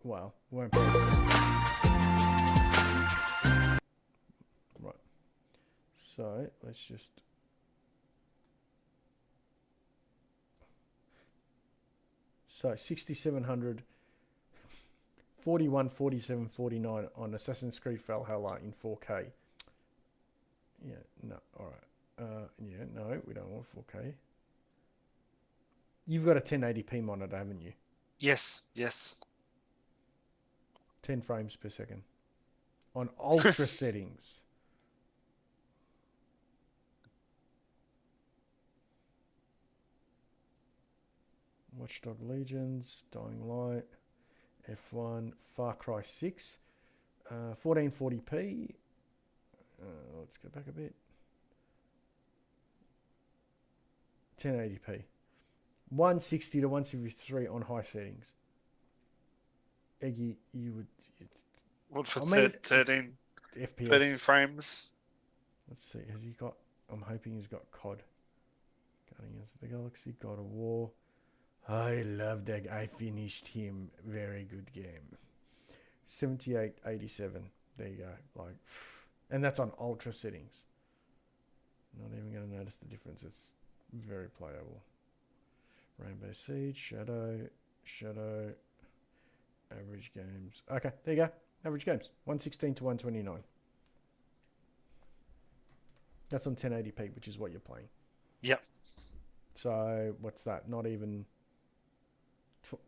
Won't be. Right. So let's just. So 6700, 41, 47, 49 on Assassin's Creed Valhalla in 4K. Yeah, no, all right. Yeah, no, we don't want 4K. You've got a 1080p monitor, haven't you? Yes. 10 frames per second. On ultra settings. Watchdog Legions, Dying Light, F1, Far Cry 6, 1440p. Let's go back a bit. 1080p. 160 to 173 on high settings. Eggy, you would. What for 13 FPS? 13 frames. Let's see. Has he got? I'm hoping he's got COD. Guardians of the Galaxy, God of War. I love that. I finished him. Very good game. 7887. There you go. Like, and that's on ultra settings. Not even going to notice the difference. It's very playable. Rainbow Siege, Shadow, average games. Okay, there you go. Average games, 116 to 129. That's on 1080p, which is what you're playing. Yep. So what's that? Not even,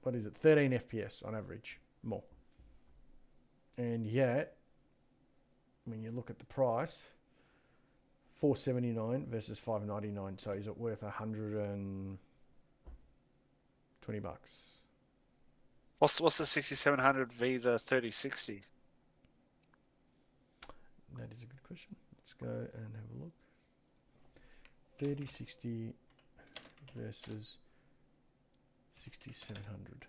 what is it? 13 FPS on average, more. And yet, when you look at the price, $479 versus $599. So is it worth $120? What's the 6700 v the 3060? That is a good question. Let's go and have a look. 3060 versus 6700.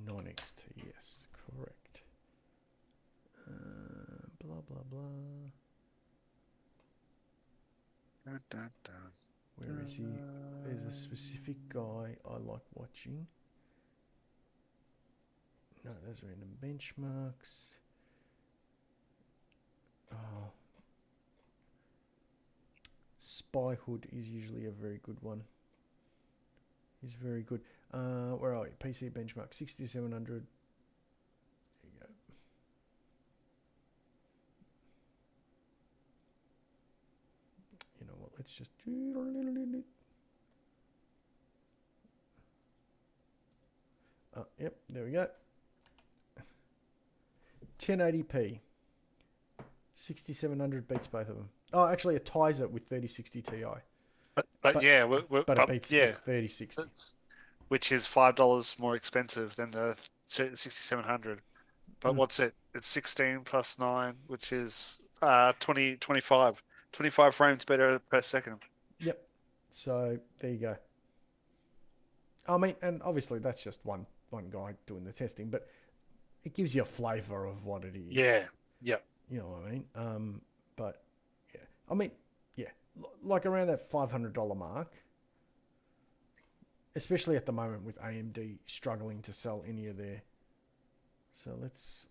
Non-XT, yes, correct. Blah, blah, blah. Dun, dun, dun. Where is he? There's a specific guy I like watching. No, there's random benchmarks. Oh. spy hood is usually a very good one. Is very good. Where are we? PC benchmark 6700. There you go. You know what? Let's just. Yep, there we go. 1080p. 6700 beats both of them. Oh, actually, it ties it with 3060 Ti. But yeah, but it beats yeah, the 3060. which is $5 more expensive than the 6700. But what's it? It's 16 plus 9, which is 25 frames better per second. Yep. So there you go. I mean, and obviously that's just one guy doing the testing, but it gives you a flavour of what it is. Yeah. Yep. You know what I mean? But yeah, I mean, yeah, like around that $500 mark, especially at the moment with AMD struggling to sell any of their. So let's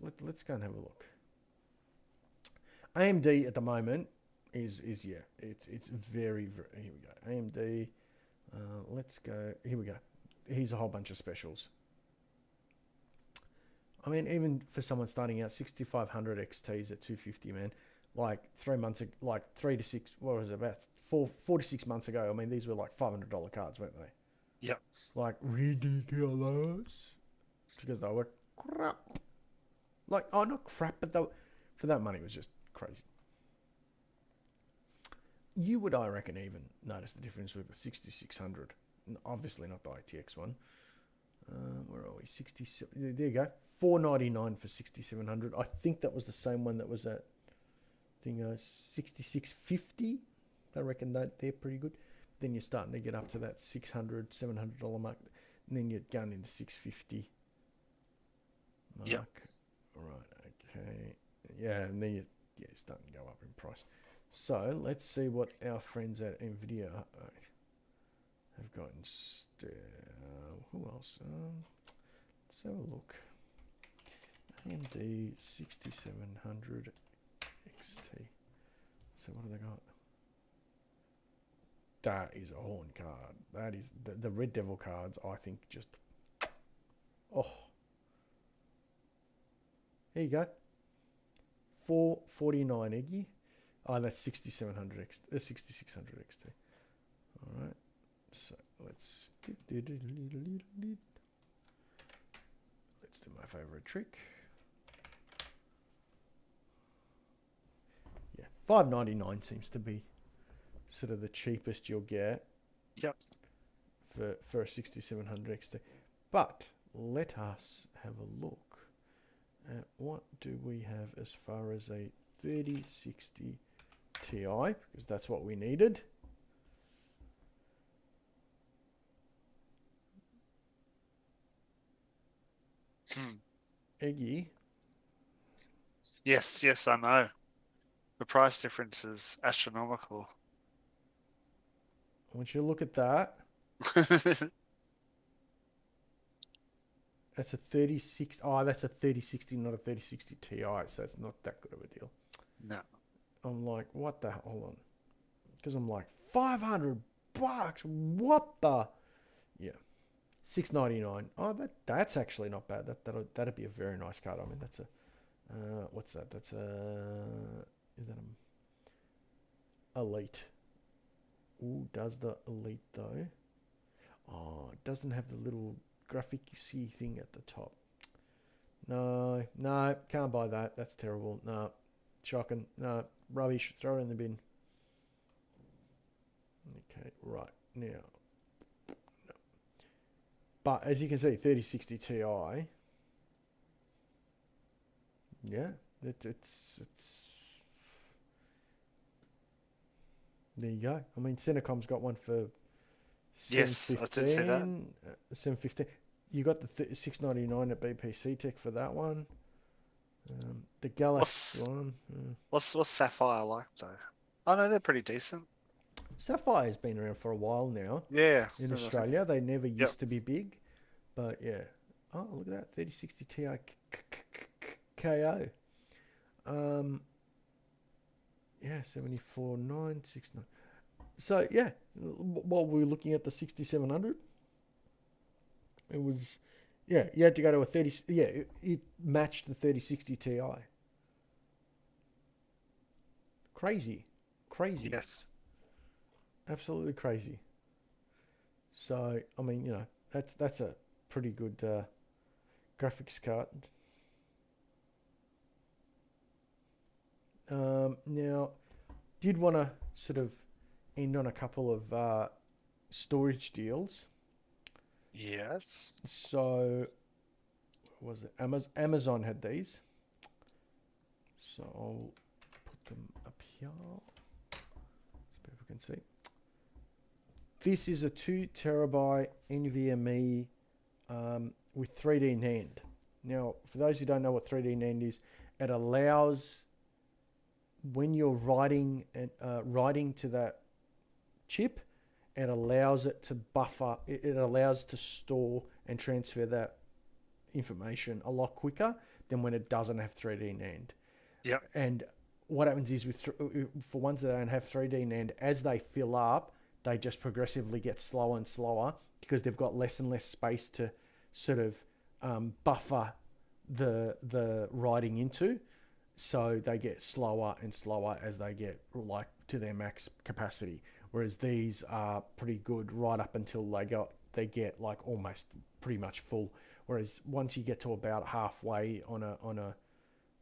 go and have a look. AMD at the moment is yeah, it's very, very. Here we go. AMD. Let's go. Here we go. Here's a whole bunch of specials. I mean, even for someone starting out, 6500 XTs at 250, man. Like 3 months, like 3 to 6. What was it, about 4 to 6 months ago? I mean, these were like $500 cards, weren't they? Yep. Like ridiculous, because they were crap. Like, oh, not crap, but they were, for that money, it was just crazy. You would, I reckon, even notice the difference with the 6600. Obviously not the ITX one. Where are we? 67. There you go. $499 for 6700. I think that was the same one that was at 6650. I reckon that they're pretty good. Then you're starting to get up to that $600, $700 mark, and then you're going into 650 mark. Yep. Right. Okay. Yeah, and then you're starting to go up in price. So let's see what our friends at Nvidia have got. Who else? Let's have a look. AMD 6700 XT. So what have they got? That is a horn card. That is the Red Devil cards. I think just Here you go. 449 Eggy. Oh, that's 6700 6600 XT. All right. So let's do my favorite trick. Yeah, $599 seems to be sort of the cheapest you'll get. Yep. For a 6700 XT. But let us have a look at what do we have as far as a 3060 Ti, because that's what we needed. Eggy. Yes, I know. The price difference is astronomical. Once you look at that, that's a 36. Oh, that's a 3060, not a 3060 Ti. So it's not that good of a deal. No. I'm like, what the hell? Hold on. Because I'm like, $500. What the? Yeah. $699. Oh, that's actually not bad. That'd be a very nice card. I mean, that's a what's that? That's is that a Elite? Ooh, does the Elite though? Oh, it doesn't have the little graphic-y thing at the top. No, can't buy that. That's terrible. No, shocking. No, rubbish. Throw it in the bin. Okay, right now. No. But as you can see, 3060 Ti. Yeah, it's. There you go. I mean, Centacom's got one for Yes, I did see that. 715. You got the $699 at BPC Tech for that one. The Galaxy one. What's Sapphire like though? Oh no, they're pretty decent. Sapphire's been around for a while now. Yeah. In Australia, they never used to be big, but yeah. Oh, look at that 3060 Ti KO. Yeah, 74,969. So yeah, while we were looking at the 6700, it was, yeah, you had to go to a 30. Yeah, it matched the 3060 Ti. Crazy, crazy, Yes. absolutely crazy. So I mean, that's a pretty good graphics card. Now, did want to sort of end on a couple of storage deals. Yes. So, what was it? Amazon had these. So I'll put them up here so people can see. This is a 2 terabyte NVMe with 3D NAND. Now, for those who don't know what 3D NAND is, it allows when you're writing to that chip, it allows it to buffer. It allows to store and transfer that information a lot quicker than when it doesn't have 3D NAND. Yep. And what happens is for ones that don't have 3D NAND, as they fill up, they just progressively get slower and slower because they've got less and less space to sort of buffer the writing into. So they get slower and slower as they get like to their max capacity. Whereas these are pretty good right up until they get like almost pretty much full. Whereas once you get to about halfway on a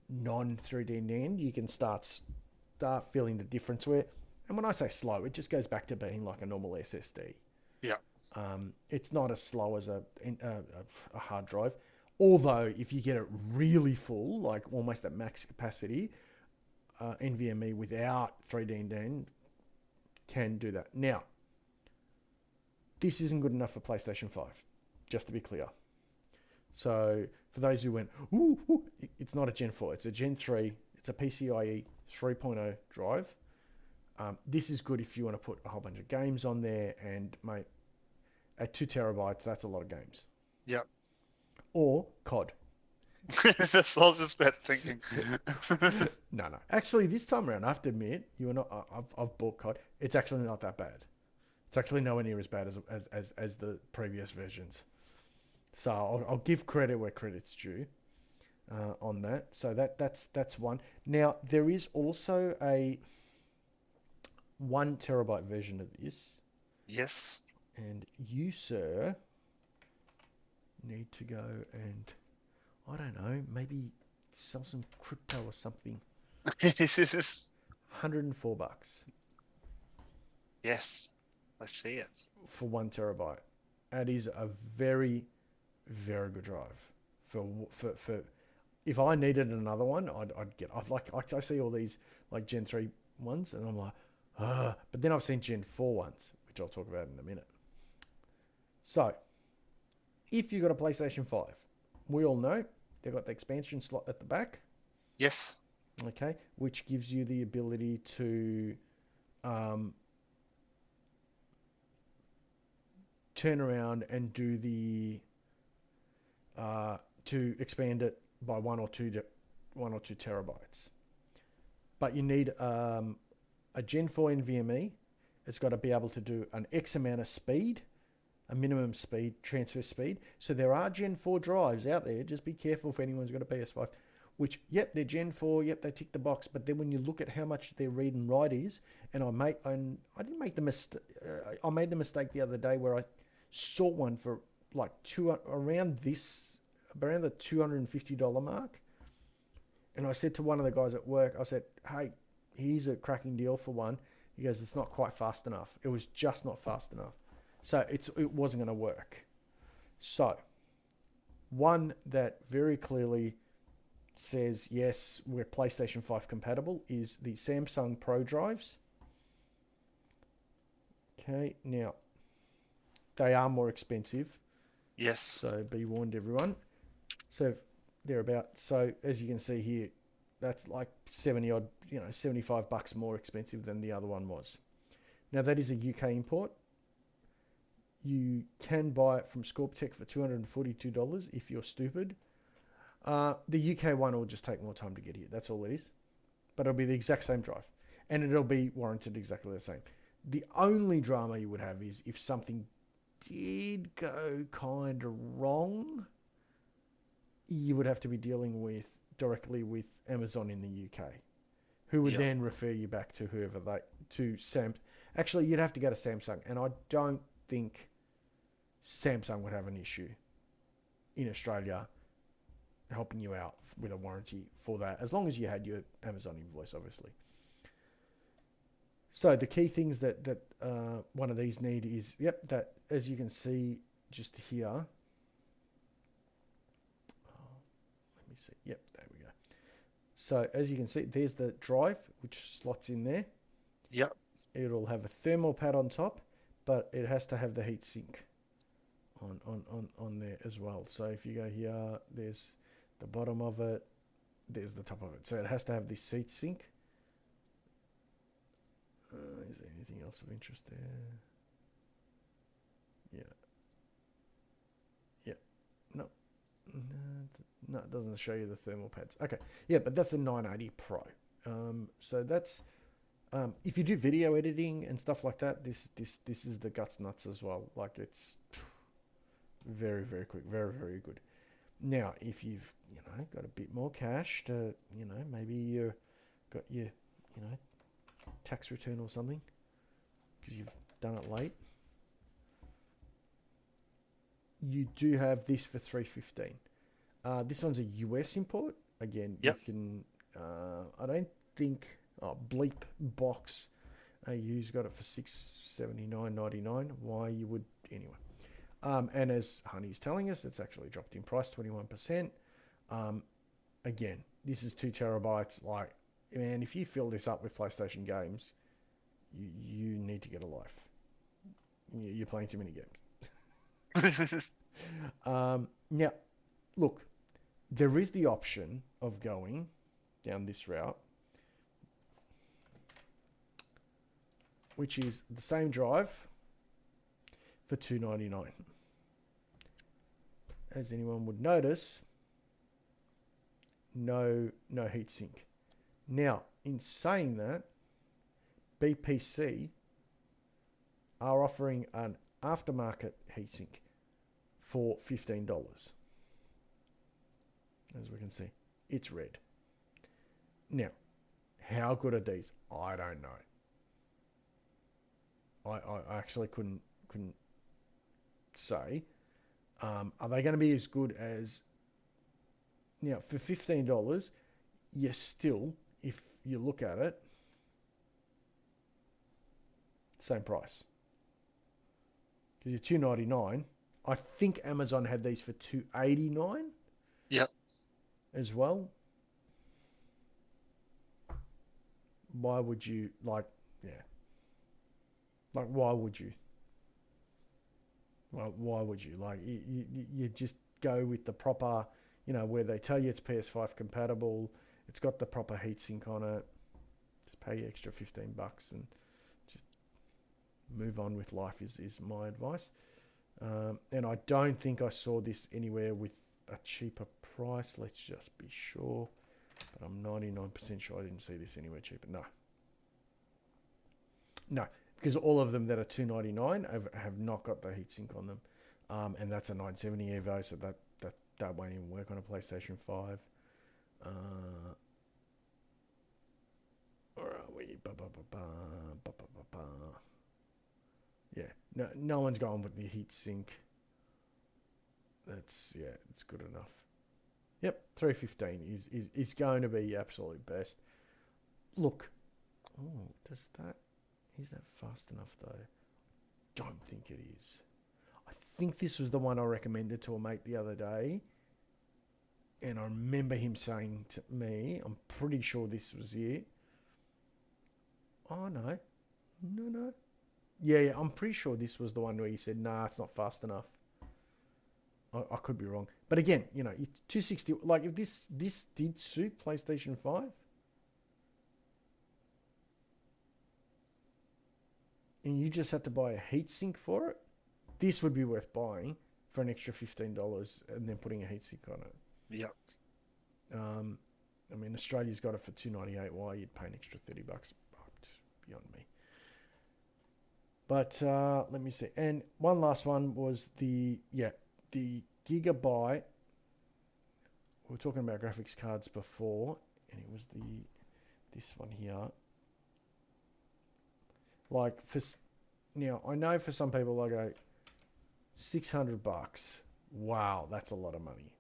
non 3D NAND, you can start feeling the difference where. And when I say slow, it just goes back to being like a normal SSD. Yeah. It's not as slow as a hard drive. Although if you get it really full, like almost at max capacity, NVMe without 3D NAND can do that. Now, this isn't good enough for PlayStation 5, just to be clear. So for those who went, ooh, it's not a Gen 4, it's a Gen 3, it's a PCIe 3.0 drive. This is good if you want to put a whole bunch of games on there, and mate, at 2 terabytes, that's a lot of games. Yep. Or COD. That's what I was just about thinking. No. Actually, this time around, I have to admit, you are not. I've bought COD. It's actually not that bad. It's actually nowhere near as bad as the previous versions. So I'll give credit where credit's due on that. So that's one. Now there is also a 1 terabyte version of this, Yes. and you, sir, need to go and I don't know, maybe sell some crypto or something. $104 Yes. I see it. for 1 terabyte. That is a very, very good drive. For if I needed another one, I'd get. I see all these like Gen 3 ones, and I'm like, but then I've seen Gen 4 ones, which I'll talk about in a minute. So, if you've got a PlayStation 5, we all know they've got the expansion slot at the back. Yes. Okay, which gives you the ability to turn around and do the to expand it by 1 or 2 terabytes. But you need a Gen 4 NVMe. It's got to be able to do an X amount of speed, a minimum speed, transfer speed. So there are Gen 4 drives out there. Just be careful if anyone's got a PS5. Which, yep, they're Gen 4, yep, they tick the box. But then when you look at how much their read and write is, and I didn't make the mistake. I made the mistake the other day where I saw one for like around the $250 mark. And I said to one of the guys at work, I said, hey, here's a cracking deal for one. He goes, it's not quite fast enough. It was just not fast enough. So it wasn't going to work. So one that very clearly says, yes, we're PlayStation 5 compatible is the Samsung Pro drives. Okay, now they are more expensive. Yes. So be warned, everyone. So they're about, so as you can see here, that's like 70 odd, $75 more expensive than the other one was. Now that is a UK import. You can buy it from Scorptech for $242 if you're stupid. The UK one will just take more time to get here. That's all it is. But it'll be the exact same drive. And it'll be warranted exactly the same. The only drama you would have is if something did go kind of wrong, you would have to be dealing with directly with Amazon in the UK, who would Yeah. then refer you back to Actually, you'd have to go to Samsung, and I don't think Samsung would have an issue in Australia helping you out with a warranty for that, as long as you had your Amazon invoice, obviously. So the key things that one of these need is, that as you can see just here. Let me see. Yep, there we go. So as you can see, there's the drive, which slots in there. Yep. It'll have a thermal pad on top, but it has to have the heat sink on there as well. So if you go here, there's the bottom of it, there's the top of it. So it has to have this heat sink. Is there anything else of interest there? Yeah. Yeah. No. No, it doesn't show you the thermal pads. Okay. Yeah, but that's the 980 Pro. So that's if you do video editing and stuff like that, this is the guts nuts as well. Like, it's very, very quick, very, very good. Now, if you've got a bit more cash to maybe you got your tax return or something because you've done it late, you do have this for $315. This one's a US import. Again, Yep. you can. I don't think. Bleep Box AU's got it for $679.99. Why you would anyway? And as Honey's telling us, it's actually dropped in price 21%. Again, this is 2 terabytes. Like, man, if you fill this up with PlayStation games, you need to get a life. You're playing too many games. Now, look, there is the option of going down this route, which is the same drive for $299. As anyone would notice, no heatsink. Now, in saying that, BPC are offering an aftermarket heatsink for $15. As we can see, it's red. Now, how good are these? I don't know. I actually couldn't say. Are they going to be as good as... Now, for $15, you're still, if you look at it, same price. Because you're $299. I think Amazon had these for $289. Yep. As well. Why would you, why would you? Well, why would you? Like, you just go with the proper, where they tell you it's PS5 compatible, it's got the proper heatsink on it, just pay the extra $15 and just move on with life is my advice. And I don't think I saw this anywhere with a cheaper price. Let's just be sure. But I'm 99% sure I didn't see this anywhere cheaper. No, because all of them that are $299 have not got the heatsink on them. And that's a 970 Evo, so that won't even work on a PlayStation 5. Where are we? Yeah, no one's going with the heatsink. It's good enough. Yep, $315 is going to be the absolute best. Look, is that fast enough though? Don't think it is. I think this was the one I recommended to a mate the other day, and I remember him saying to me, I'm pretty sure this was it. Oh no. Yeah, I'm pretty sure this was the one where he said, nah, it's not fast enough. I could be wrong. But again, it's 260. Like, if this did suit PlayStation 5, and you just had to buy a heatsink for it, this would be worth buying for an extra $15 and then putting a heatsink on it. Yep. I mean, Australia's got it for $298. Why you'd pay an extra $30? Oh, it's beyond me. But let me see. And one last one was the Gigabyte. We were talking about graphics cards before, and it was this one here. Like now, I know for some people I go $600. Wow, that's a lot of money.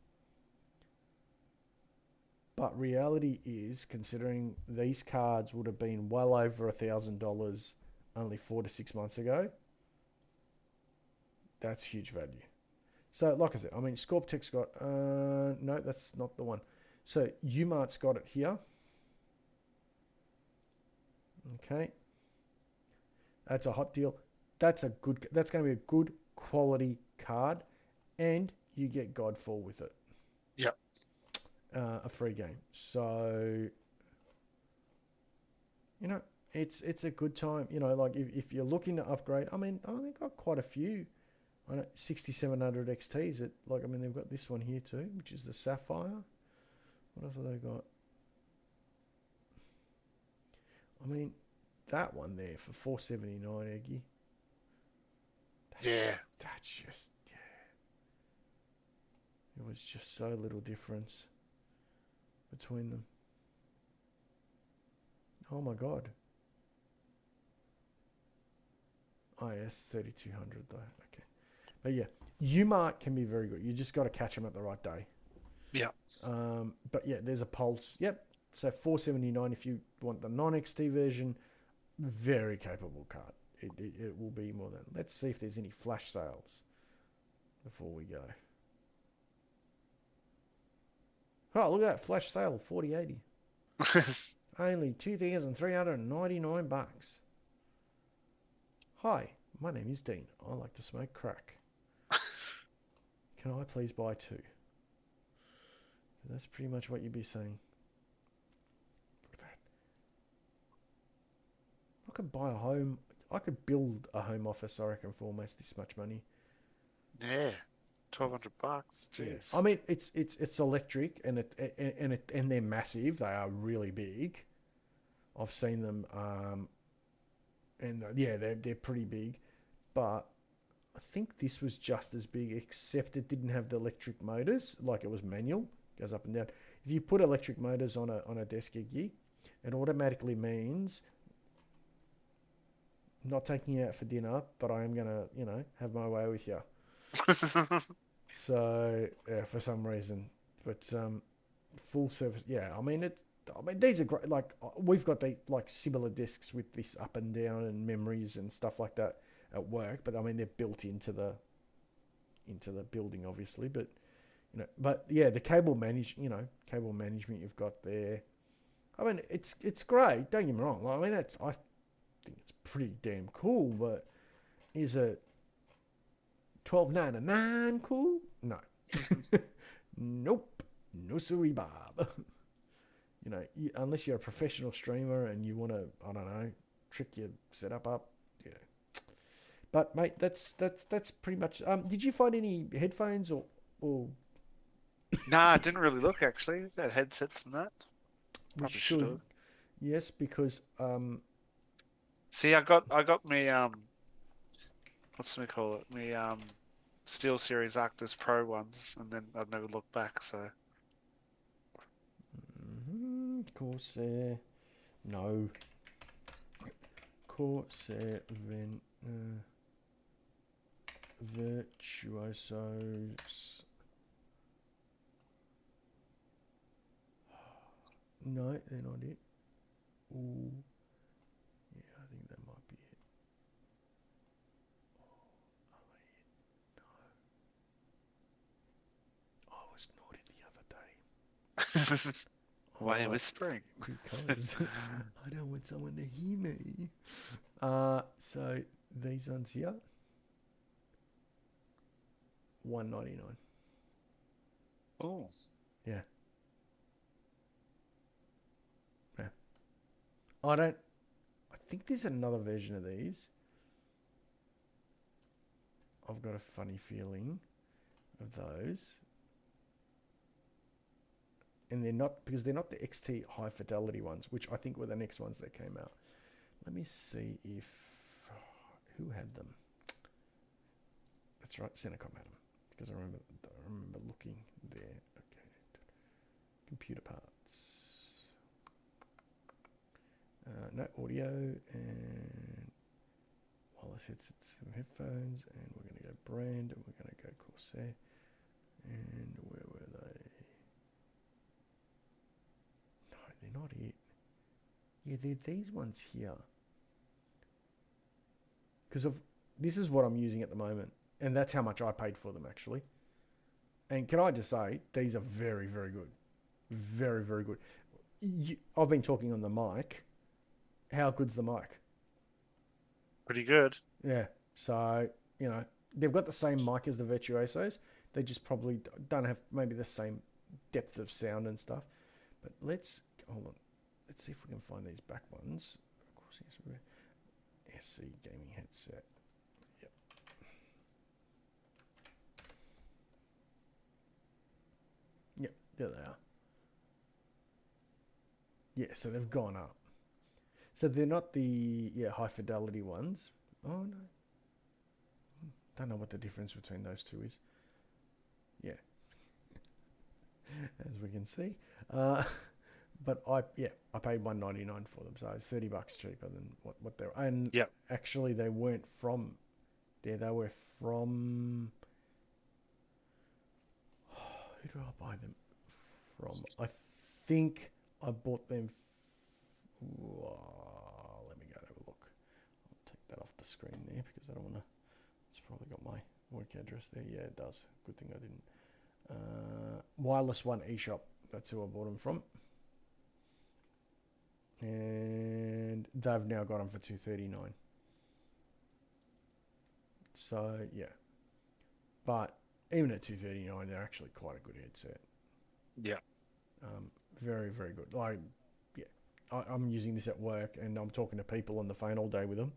But reality is, considering these cards would have been well over $1,000 only 4 to 6 months ago, that's huge value. So, like I said, I mean, Scorptech's got no, that's not the one. So Umart's got it here. Okay, that's a hot deal. That's going to be a good quality card, and you get Godfall with it. Yep. A free game. So, it's a good time. Like if you're looking to upgrade, I mean, they've got quite a few. I know 6700 XTs. They've got this one here too, which is the Sapphire. What else have they got? I mean, that one there for 479, Eggy. Yeah. That's just, yeah. It was just so little difference between them. Oh my God. Oh, yes, 3200 though. Okay. But yeah, Umart can be very good. You just got to catch them at the right day. Yeah. But yeah, there's a Pulse. Yep. So 479 if you want the non-XT version. Very capable card. It will be more than. Let's see if there's any flash sales before we go. Oh, look at that flash sale, 4080. Only $2,399. Hi, my name is Dean. I like to smoke crack. Can I please buy two? That's pretty much what you'd be saying. Look at that. I could buy a home. I could build a home office, I reckon, for almost this much money. Yeah. $1,200. Jeez. Yeah. I mean, it's electric and they're massive. They are really big. I've seen them, and yeah, they're pretty big. But I think this was just as big, except it didn't have the electric motors. Like it was manual, goes up and down. If you put electric motors on a desk gear, it automatically means not taking you out for dinner, but I am gonna, have my way with you. So yeah, for some reason, but full service. Yeah, I mean these are great. Like we've got the similar discs with this up and down and memories and stuff like that at work. But I mean they're built into the building, obviously. But yeah, the cable management you've got there. I mean it's great. Don't get me wrong. I mean I think it's pretty damn cool. But is it $12.99 cool? No. Nope. No siree, Bob. Unless you're a professional streamer and you want to, I don't know, trick your setup up. Yeah. But mate, that's pretty much. Did you find any headphones or Nah, I didn't really look actually. That headsets and that. we Probably should should? have. Yes, because See, I got me what's we call it? Me Steel Series Arctis Pro ones, and then I've never looked back. So Corsair, no, Corsair Virtuosos. No, they're not it. Ooh, yeah, I think that might be it. Are they it? No. I was naughty the other day. why are you Oh, whispering? because I don't want someone to hear me. So these ones here, $199. Oh, Yeah. Yeah. I think there's another version of these. I've got a funny feeling of those. And they're not the XT high fidelity ones, which I think were the next ones that came out. Let me see if Who had them? That's right, Senecom had them because I remember looking there. Okay, computer parts. No audio and wireless headsets and headphones, and we're going to go brand, and we're going to go Corsair. And where were they? No, they're not it. Yeah, they're these ones here. Because of this is what I'm using at the moment, and that's how much I paid for them actually. And can I just say, these are very, very good, very, very good. I've been talking on the mic. How good's the mic? Pretty good. Yeah. So they've got the same mic as the Virtuosos. They just probably don't have maybe the same depth of sound and stuff. But let's hold on. Let's see if we can find these back ones. Of course, SC gaming headset. Yep. Yep, there they are. Yeah, so they've gone up. So they're not the high fidelity ones. Oh no. Don't know what the difference between those two is. Yeah. As we can see. But I paid $1.99 for them, so it's $30 cheaper than what they're. And Yep. actually, they weren't from there. They were from. Who do I buy them from? I think I bought them. Let me go have a look. I'll take that off the screen there because I don't want to. It's probably got my work address there. Yeah, it does. Good thing I didn't. Wireless One eShop. That's who I bought them from. And they've now got them for $239. So yeah, but even at $239, they're actually quite a good headset. Yeah. Very, very good. Like, yeah, I'm using this at work, and I'm talking to people on the phone all day with them,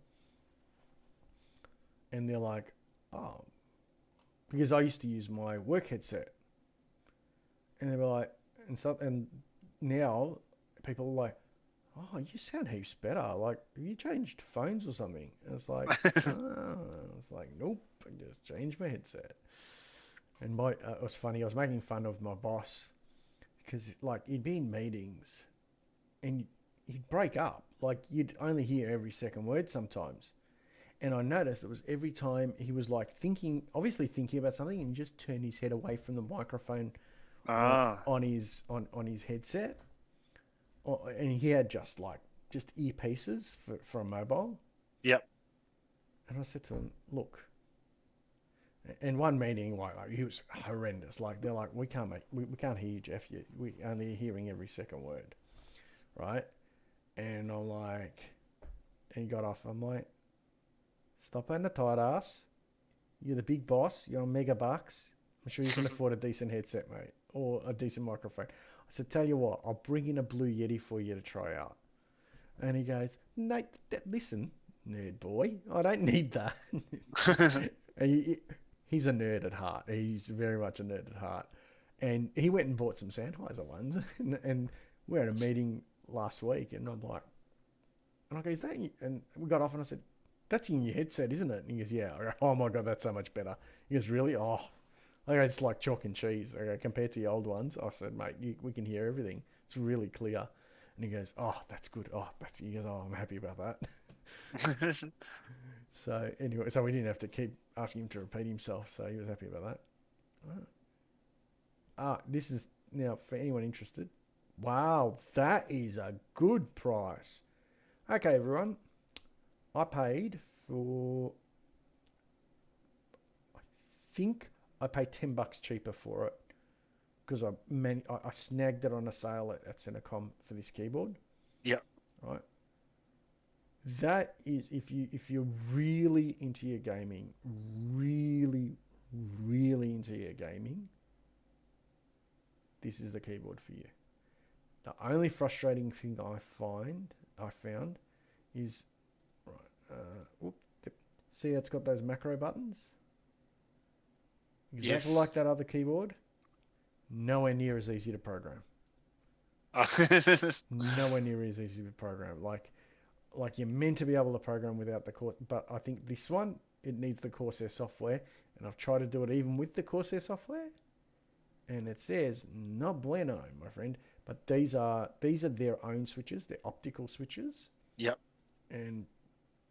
and they're like, "Oh," because I used to use my work headset, and they were like, and now people are like, "Oh, you sound heaps better. Like, have you changed phones or something?" And it's like, nope, I just changed my headset. And it was funny. I was making fun of my boss because, like, he'd be in meetings and he'd break up. Like, you'd only hear every second word sometimes. And I noticed it was every time he was like obviously thinking about something, and he just turned his head away from the microphone on his headset. And he had just earpieces for a mobile. Yep. And I said to him, "Look." In one meeting, like he was horrendous. Like, they're like, we can't hear you, Jeff. We only hearing every second word, right? And I'm like, and he got off. I'm like, stop being a tight ass. You're the big boss. You're on mega bucks. I'm sure you can afford a decent headset, mate, or a decent microphone. I said, tell you what, I'll bring in a Blue Yeti for you to try out. And he goes, Nate, listen, nerd boy, I don't need that. And he's a nerd at heart. He's very much a nerd at heart. And he went and bought some Sennheiser ones. And we had a meeting last week, and I'm like, and I go, is that you? And we got off, and I said, that's in your headset, isn't it? And he goes, yeah. I go, oh my God, that's so much better. He goes, really? Oh, I go, it's like chalk and cheese. I go, compared to the old ones. I said, mate, we can hear everything. It's really clear. And he goes, oh, that's good. He goes, oh, I'm happy about that. So anyway, so we didn't have to keep asking him to repeat himself. So he was happy about that. This is now for anyone interested. Wow, that is a good price. Okay, everyone. I paid for, I think I paid $10 cheaper for it because I snagged it on a sale at Centrecom for this keyboard. Yep. Right. That is, if you're really into your gaming, really, really into your gaming, this is the keyboard for you. The only frustrating thing I found is, right, see how it's got those macro buttons? Exactly like that other keyboard. Nowhere near as easy to program. Nowhere near as easy to program. Like, like you're meant to be able to program without the Corsair, but I think this one it needs the Corsair software, and I've tried to do it even with the Corsair software, and it says no bueno, my friend. But these are their own switches, they're optical switches, Yep. and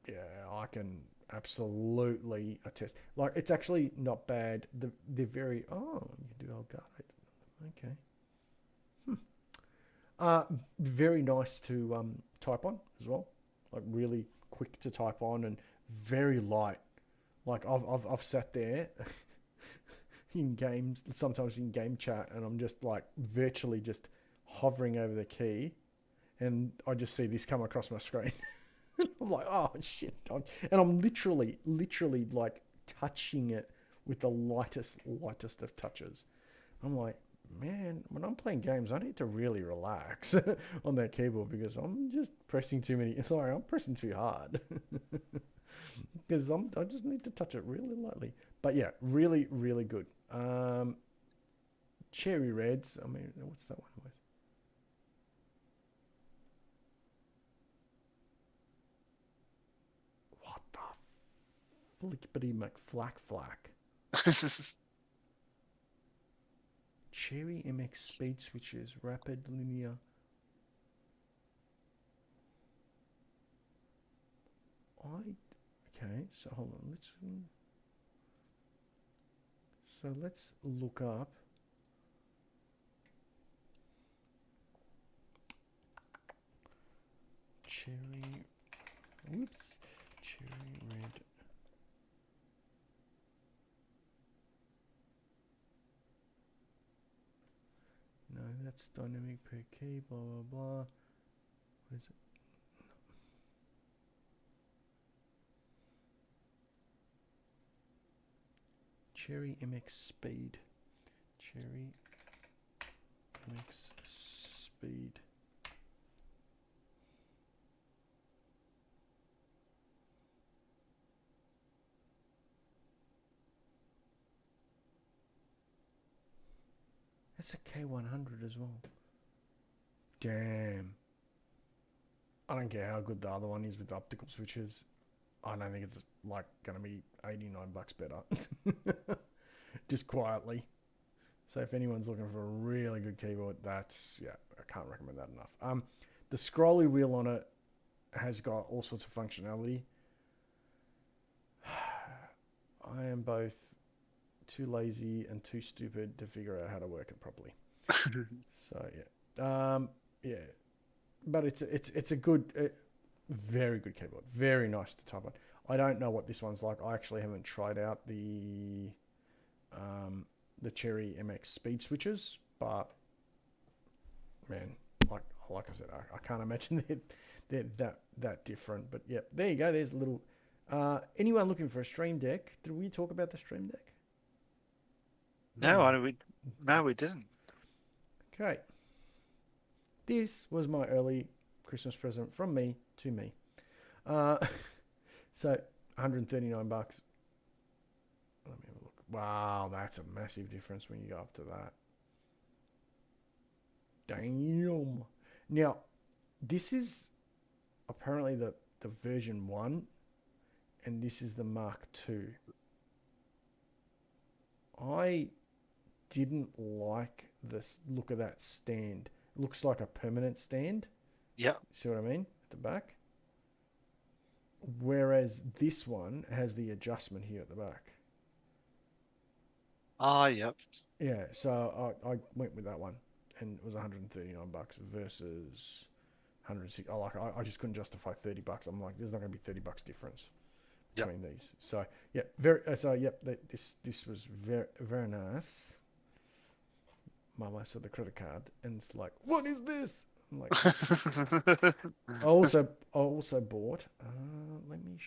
yeah, I can absolutely attest. Like it's actually not bad. They're very you can do Elgato. Okay. Uh, very nice to type on as well. Like really quick to type on and very light. Like I've sat there in games, sometimes in game chat, and I'm just like virtually just hovering over the key, and I just see this come across my screen. I'm like, oh shit, and I'm literally like touching it with the lightest of touches. I'm like, man, when I'm playing games, I need to really relax on that keyboard because I'm just pressing too many. Sorry, I'm pressing too hard because I just need to touch it really lightly. But yeah, really, really good. Cherry Reds. I mean, what's that one with? What the flickety McFlack flack? Cherry MX speed switches, rapid linear. Okay, so hold on. Let's look up cherry. Whoops, cherry red. No, that's dynamic per key. Blah blah blah. What is it? Cherry MX speed. Cherry MX speed. That's a K100 as well. Damn. I don't care how good the other one is with optical switches. I don't think it's like going to be $89 better. Just quietly. So if anyone's looking for a really good keyboard, that's, yeah, I can't recommend that enough. The scrolly wheel on it has got all sorts of functionality. I am both too lazy and too stupid to figure out how to work it properly. So yeah, yeah, but it's a good, very good keyboard, very nice to type on. I don't know what this one's like. I actually haven't tried out the Cherry MX speed switches, but man, like I said, I can't imagine they're that different. But yeah, there you go. There's a little. Anyone looking for a Stream Deck? Did we talk about the Stream Deck? No, we didn't. Okay. This was my early Christmas present from me to me. Uh, so 139 bucks. Let me have a look. Wow, that's a massive difference when you go up to that. Damn. Now, this is apparently the version 1, and this is the Mark 2. I didn't like the look of that stand. It looks like a permanent stand. Yeah. See what I mean? At the back. Whereas this one has the adjustment here at the back. Ah, yep. Yeah, so I went with that one, and it was 139 bucks versus 106. I just couldn't justify 30 bucks. I'm like, there's not going to be 30 bucks difference between these. So yeah, this was very nice. Mama saw the credit card, and it's like, what is this? I'm like, I also bought. Let me.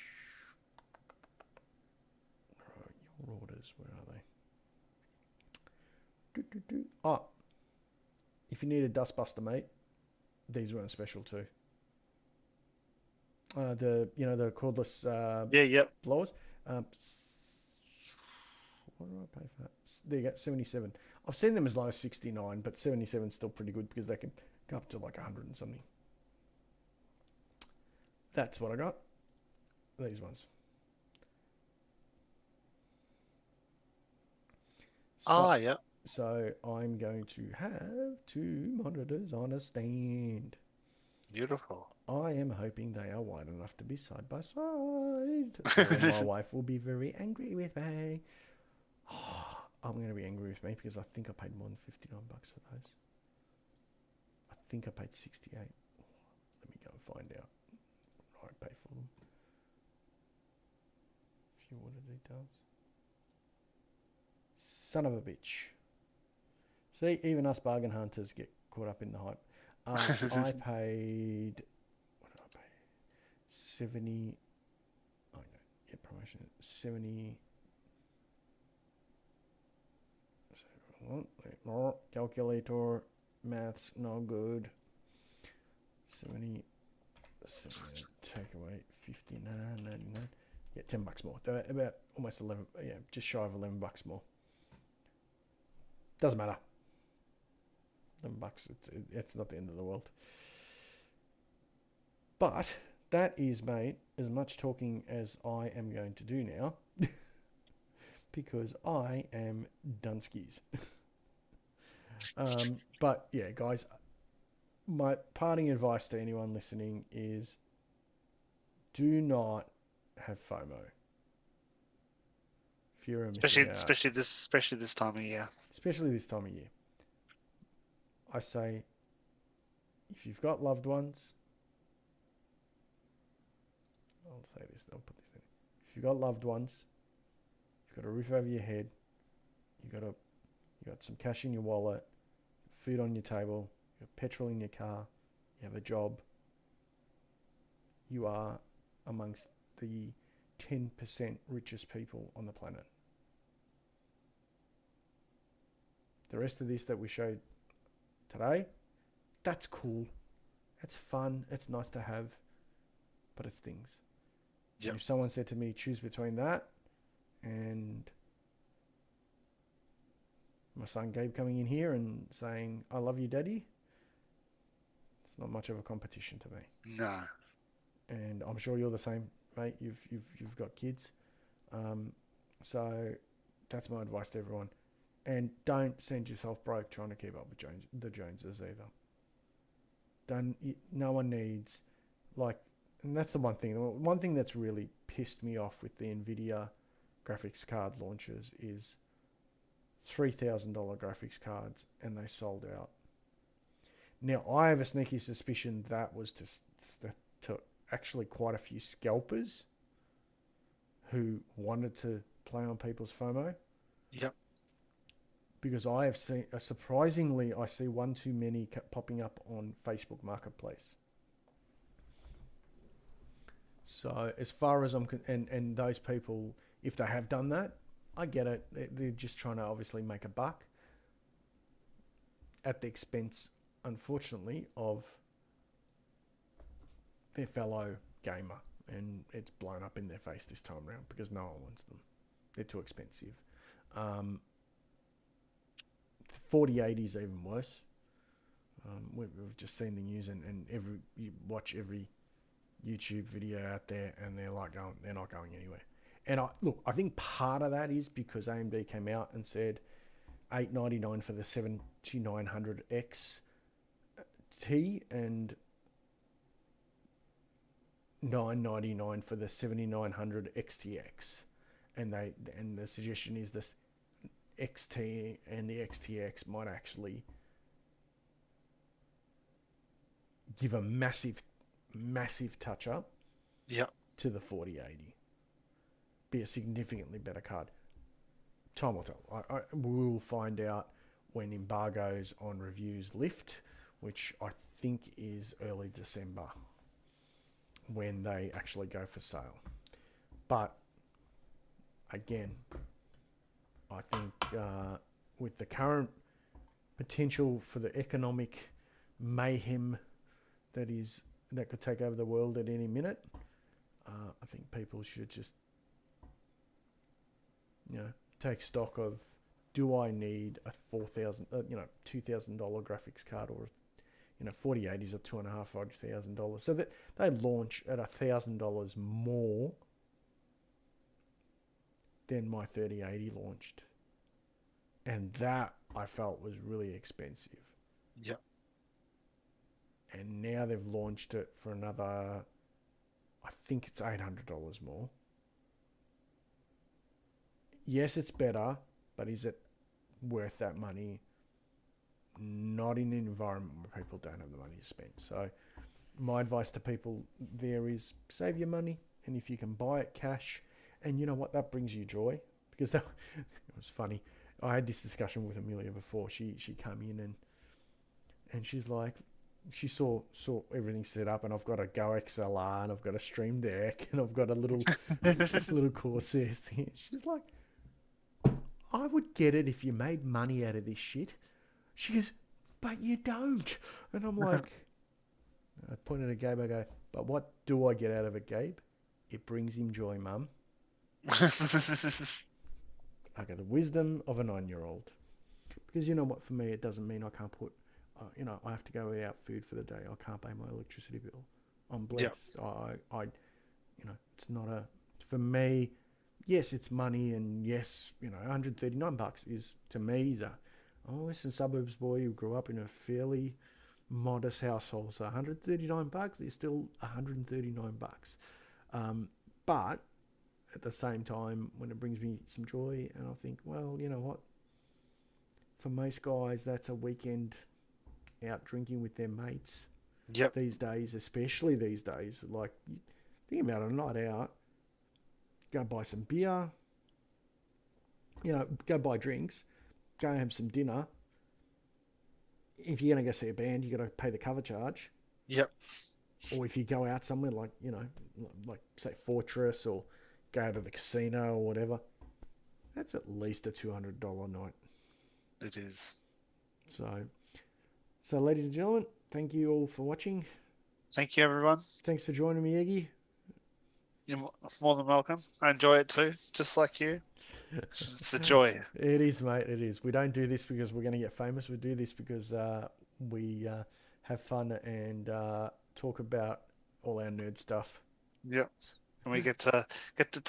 Your orders, where are they? Oh, if you need a dustbuster, mate, these were on special too. The cordless Yep. blowers. What do I pay for that? There you go, 77. I've seen them as low as 69, but 77 is still pretty good because they can go up to like 100 and something. That's what I got. These ones. So, Yeah. so I'm going to have two monitors on a stand. Beautiful. I am hoping they are wide enough to be side by side, or my wife will be very angry with me. Oh, I'm going to be angry with me because I think I paid more than $59 for those. I think I paid 68. Let me go and find out. I pay for them. Few order details. Son of a bitch. See, even us bargain hunters get caught up in the hype. I paid. What did I pay? 70. Oh no, yeah, promotion 70. Calculator, maths, no good. 70. Take away 59.99. Yeah, $10 more. About almost 11. Yeah, just shy of $11 more. Doesn't matter. $11. It's not the end of the world. But that is, mate, as much talking as I am going to do now, because I am Dunskies. But yeah, guys, my parting advice to anyone listening is do not have FOMO. Fear of missing out. Especially this time of year. Especially this time of year. I say, if you've got loved ones, I'll say this, I'll put this in. If you've got loved ones, you've got a roof over your head, you got some cash in your wallet, food on your table, you got petrol in your car, you have a job, you are amongst the 10% richest people on the planet. The rest of this that we showed today, that's cool. It's fun. It's nice to have, but it's things. Yep. If someone said to me, choose between that and my son Gabe coming in here and saying, I love you, Daddy, it's not much of a competition to me. No. And I'm sure you're the same, mate. You've got kids. So that's my advice to everyone. And don't send yourself broke trying to keep up with the Joneses either. No one needs, and that's the one thing. One thing that's really pissed me off with the NVIDIA graphics card launches is $3,000 graphics cards, and they sold out. Now, I have a sneaky suspicion that was to actually quite a few scalpers who wanted to play on people's FOMO. Yep. Because I have seen, surprisingly, I see one too many popping up on Facebook Marketplace. So as far as and those people, if they have done that, I get it. They're just trying to obviously make a buck at the expense, unfortunately, of their fellow gamer. And it's blown up in their face this time around because no one wants them. They're too expensive. 4080 is even worse. We've just seen the news, and you watch every YouTube video out there, and they're not going anywhere. And I think part of that is because AMD came out and said $899 for the 7900X T and $999 for the 7900 XTX, and the suggestion is this XT and the XTX might actually give a massive touch up to the 4080. Be a significantly better card. Time will tell. We'll find out when embargoes on reviews lift, which I think is early December when they actually go for sale. But again, I think with the current potential for the economic mayhem that could take over the world at any minute, I think people should just take stock of, do I need a $2,000 graphics card, or 4080s are $2,500 so that they launch at $1,000 more than my 3080 launched, and that I felt was really expensive. Yep. And now they've launched it for another, I think it's $800 more. Yes, it's better, but is it worth that money? Not in an environment where people don't have the money to spend. So my advice to people there is save your money, and if you can buy it cash, and you know what, that brings you joy, because it was funny. I had this discussion with Amelia before. She came in and she's like, she saw everything set up, and I've got a Go XLR, and I've got a Stream Deck, and I've got a little little Corsair thing. She's like, I would get it if you made money out of this shit. She goes, but you don't. And I'm like, I pointed at Gabe, I go, but what do I get out of it, Gabe? It brings him joy, Mum. I go, the wisdom of a 9-year-old. Because you know what, for me, it doesn't mean I can't put, I have to go without food for the day. I can't pay my electricity bill. I'm blessed. Yep. I it's not for me, yes, it's money, and yes, $139 is, to me, I'm a Western Suburbs boy who grew up in a fairly modest household. So $139 is still $139. But at the same time, when it brings me some joy, and I think, well, you know what? For most guys, that's a weekend out drinking with their mates. Yep. These days, especially these days, like, think about a night out, go buy some beer, go buy drinks, go have some dinner. If you're going to go see a band, you got to pay the cover charge. Yep. Or if you go out somewhere like, like say Fortress, or go to the casino or whatever, that's at least a $200 night. It is. So ladies and gentlemen, thank you all for watching. Thank you, everyone. Thanks for joining me, Eggy. You're more than welcome. I enjoy it too, just like you. It's a joy. It is, mate. It is. We don't do this because we're going to get famous. We do this because we have fun and talk about all our nerd stuff. Yep. And we get to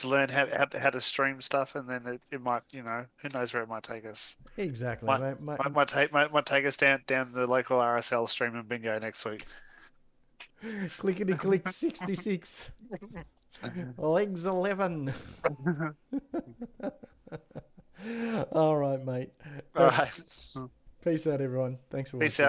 learn how to stream stuff, and then it might, who knows where it might take us. Exactly. Might take us down the local RSL stream and bingo next week. Clickety click 66. Legs 11. All right, mate. All right. Peace out, everyone. Thanks for watching. Peace out.